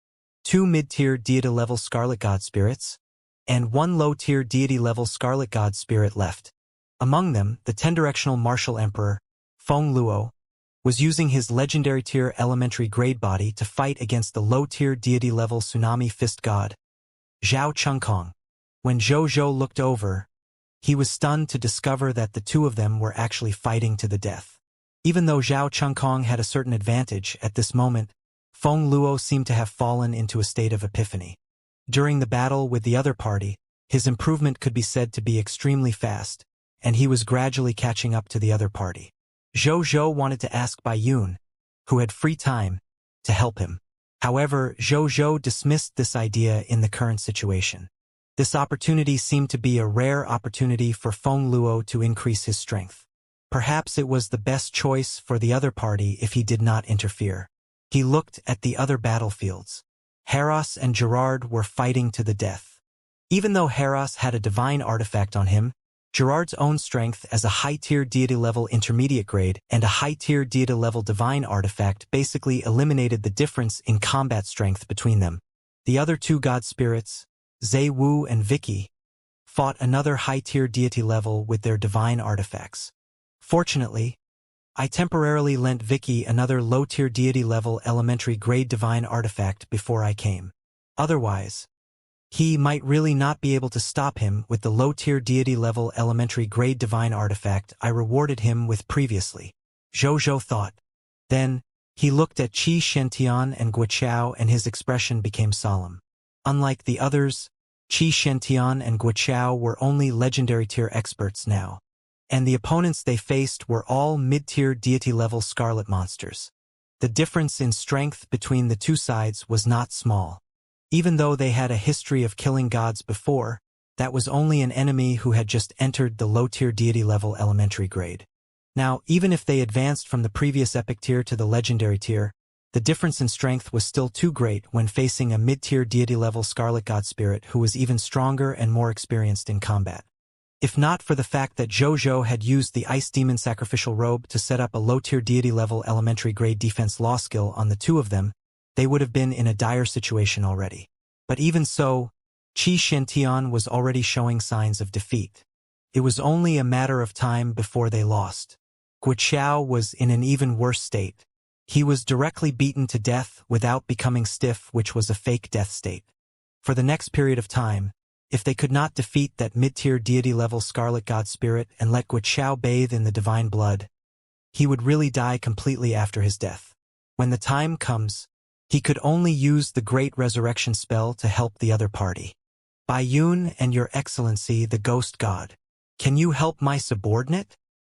2 mid-tier deity-level Scarlet God Spirits, and 1 low-tier deity-level Scarlet God Spirit left. Among them, the 10-directional Martial Emperor, Feng Luo, was using his legendary tier elementary grade body to fight against the low-tier deity-level Tsunami Fist God, Zhao Chengkong. When Zhou looked over, he was stunned to discover that the 2 of them were actually fighting to the death. Even though Zhao Chengkong had a certain advantage at this moment, Feng Luo seemed to have fallen into a state of epiphany. During the battle with the other party, his improvement could be said to be extremely fast, and he was gradually catching up to the other party. Zhou wanted to ask Bayun, who had free time, to help him. However, Zhou dismissed this idea in the current situation. This opportunity seemed to be a rare opportunity for Feng Luo to increase his strength. Perhaps it was the best choice for the other party if he did not interfere. He looked at the other battlefields. Haros and Gerard were fighting to the death. Even though Haros had a divine artifact on him, Gerard's own strength as a high-tier deity-level intermediate grade and a high-tier deity-level divine artifact basically eliminated the difference in combat strength between them. The other 2 god spirits, Zhe Wu and Vicky, fought another high-tier deity level with their divine artifacts. Fortunately, I temporarily lent Vicky another low-tier deity-level elementary grade divine artifact before I came. Otherwise, he might really not be able to stop him with the low-tier deity-level elementary grade divine artifact I rewarded him with previously. Zhou thought. Then, he looked at Qi Shentian and Guoqiao and his expression became solemn. Unlike the others, Qi Shentian and Guoqiao were only legendary tier experts now, and the opponents they faced were all mid-tier deity-level scarlet monsters. The difference in strength between the two sides was not small. Even though they had a history of killing gods before, that was only an enemy who had just entered the low-tier deity-level elementary grade. Now, even if they advanced from the previous epic tier to the legendary tier, the difference in strength was still too great when facing a mid-tier deity-level scarlet god spirit who was even stronger and more experienced in combat. If not for the fact that Zhou had used the Ice Demon Sacrificial Robe to set up a low-tier deity-level elementary grade defense law skill on the two of them, they would have been in a dire situation already. But even so, Qi Shentian was already showing signs of defeat. It was only a matter of time before they lost. Guoqiao was in an even worse state. He was directly beaten to death without becoming stiff, which was a fake death state. For the next period of time, if they could not defeat that mid-tier deity-level scarlet god spirit and let Guoqiao bathe in the divine blood, he would really die completely after his death. When the time comes, he could only use the Great Resurrection spell to help the other party. Bai Yun and Your Excellency, the Ghost God, can you help my subordinate?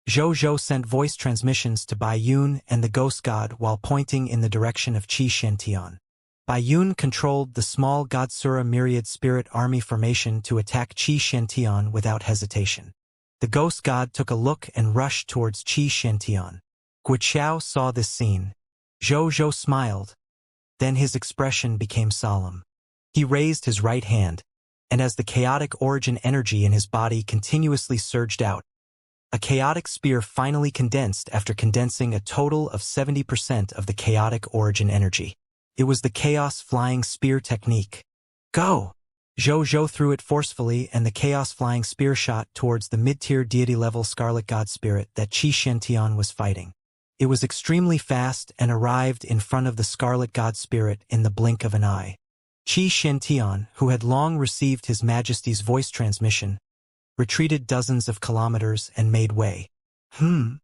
Zhou sent voice transmissions to Bai Yun and the Ghost God while pointing in the direction of Qi Shentian. Bai Yun controlled the small Godsura myriad spirit army formation to attack Qi Shentian without hesitation. The Ghost God took a look and rushed towards Qi Shentian. Guoqiao saw this scene. Zhou smiled. Then his expression became solemn. He raised his right hand, and as the chaotic origin energy in his body continuously surged out, a chaotic spear finally condensed after condensing a total of 70% of the chaotic origin energy. It was the Chaos Flying Spear technique. Go! Zhou threw it forcefully and the Chaos Flying Spear shot towards the mid-tier deity-level Scarlet God Spirit that Qi Shentian was fighting. It was extremely fast and arrived in front of the Scarlet God Spirit in the blink of an eye. Qi Shentian, who had long received His Majesty's voice transmission, retreated dozens of kilometers and made way. The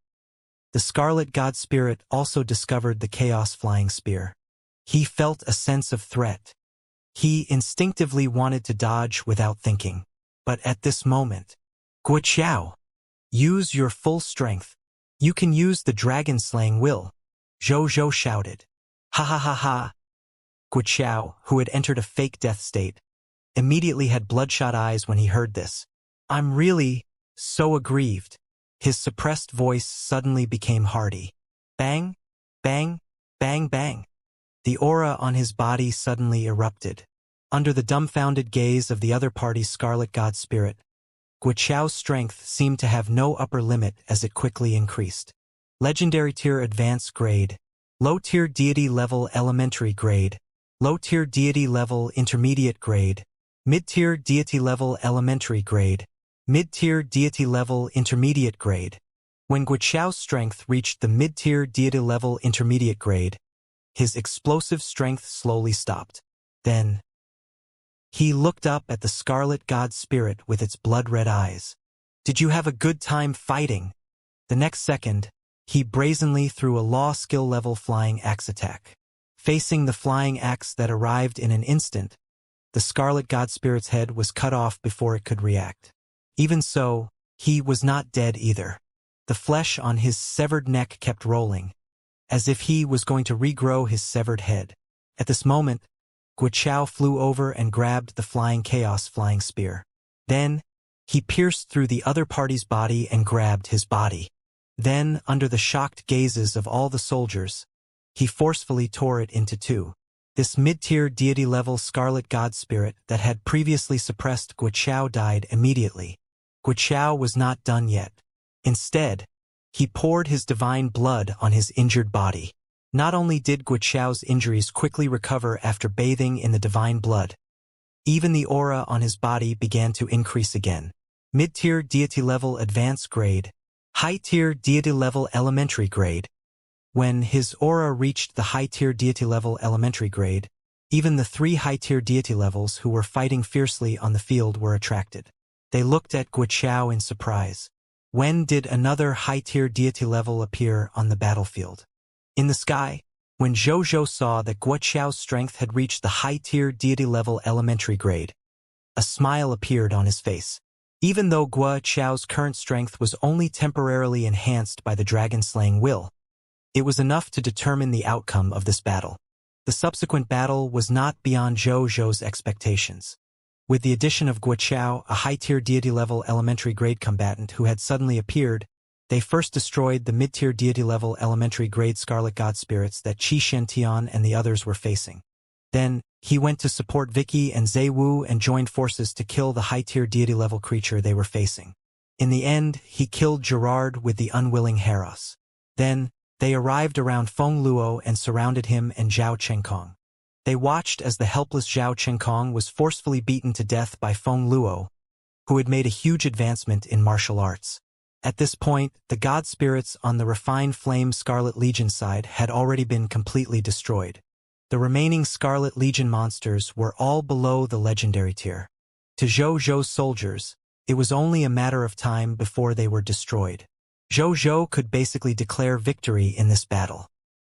Scarlet God Spirit also discovered the Chaos Flying Spear. He felt a sense of threat. He instinctively wanted to dodge without thinking. But at this moment, Guoqiao, use your full strength. You can use the dragon-slaying will, Zhou shouted. Ha ha ha ha. Guoqiao, who had entered a fake death state, immediately had bloodshot eyes when he heard this. I'm really so aggrieved. His suppressed voice suddenly became hearty. Bang, bang, bang, bang. The aura on his body suddenly erupted. Under the dumbfounded gaze of the other party's Scarlet God Spirit, Guoqiao's strength seemed to have no upper limit as it quickly increased. Legendary tier advanced grade, low tier deity level elementary grade, low tier deity level intermediate grade, mid-tier deity level elementary grade, mid-tier deity level intermediate grade. When Guoqiao's strength reached the mid-tier deity level intermediate grade, his explosive strength slowly stopped. Then, he looked up at the Scarlet God Spirit with its blood-red eyes. Did you have a good time fighting? The next second, he brazenly threw a law skill level flying axe attack. Facing the flying axe that arrived in an instant, the Scarlet God Spirit's head was cut off before it could react. Even so, he was not dead either. The flesh on his severed neck kept rolling, as if he was going to regrow his severed head. At this moment, Guoqiao flew over and grabbed the flying Chaos Flying Spear. Then, he pierced through the other party's body and grabbed his body. Then, under the shocked gazes of all the soldiers, he forcefully tore it into two. This mid-tier deity-level Scarlet God Spirit that had previously suppressed Guoqiao died immediately. Guoqiao was not done yet. Instead, he poured his divine blood on his injured body. Not only did Guoqiao's injuries quickly recover after bathing in the divine blood, even the aura on his body began to increase again. Mid-tier deity-level advanced grade, High-tier deity level elementary grade. When his aura reached the high-tier deity level elementary grade, even the 3 high-tier deity levels who were fighting fiercely on the field were attracted. They looked at Guo Qiao in surprise. When did another high-tier deity level appear on the battlefield? In the sky, when Zhou Zhou saw that Guo Qiao's strength had reached the high-tier deity level elementary grade, a smile appeared on his face. Even though Guo Qiao's current strength was only temporarily enhanced by the dragon-slaying will, it was enough to determine the outcome of this battle. The subsequent battle was not beyond Zhou Zhou's expectations. With the addition of Guo Qiao, a high-tier deity-level elementary grade combatant who had suddenly appeared, they first destroyed the mid-tier deity-level elementary grade Scarlet God Spirits that Qi Shentian and the others were facing. Then, he went to support Vicky and Zhe Wu and joined forces to kill the high-tier deity-level creature they were facing. In the end, he killed Gerard with the unwilling Heros. Then, they arrived around Feng Luo and surrounded him and Zhao Chenkong. They watched as the helpless Zhao Chenkong was forcefully beaten to death by Feng Luo, who had made a huge advancement in martial arts. At this point, the god spirits on the refined flame Scarlet Legion side had already been completely destroyed. The remaining Scarlet Legion monsters were all below the legendary tier. To Zhou Zhou's soldiers, it was only a matter of time before they were destroyed. Zhou Zhou could basically declare victory in this battle.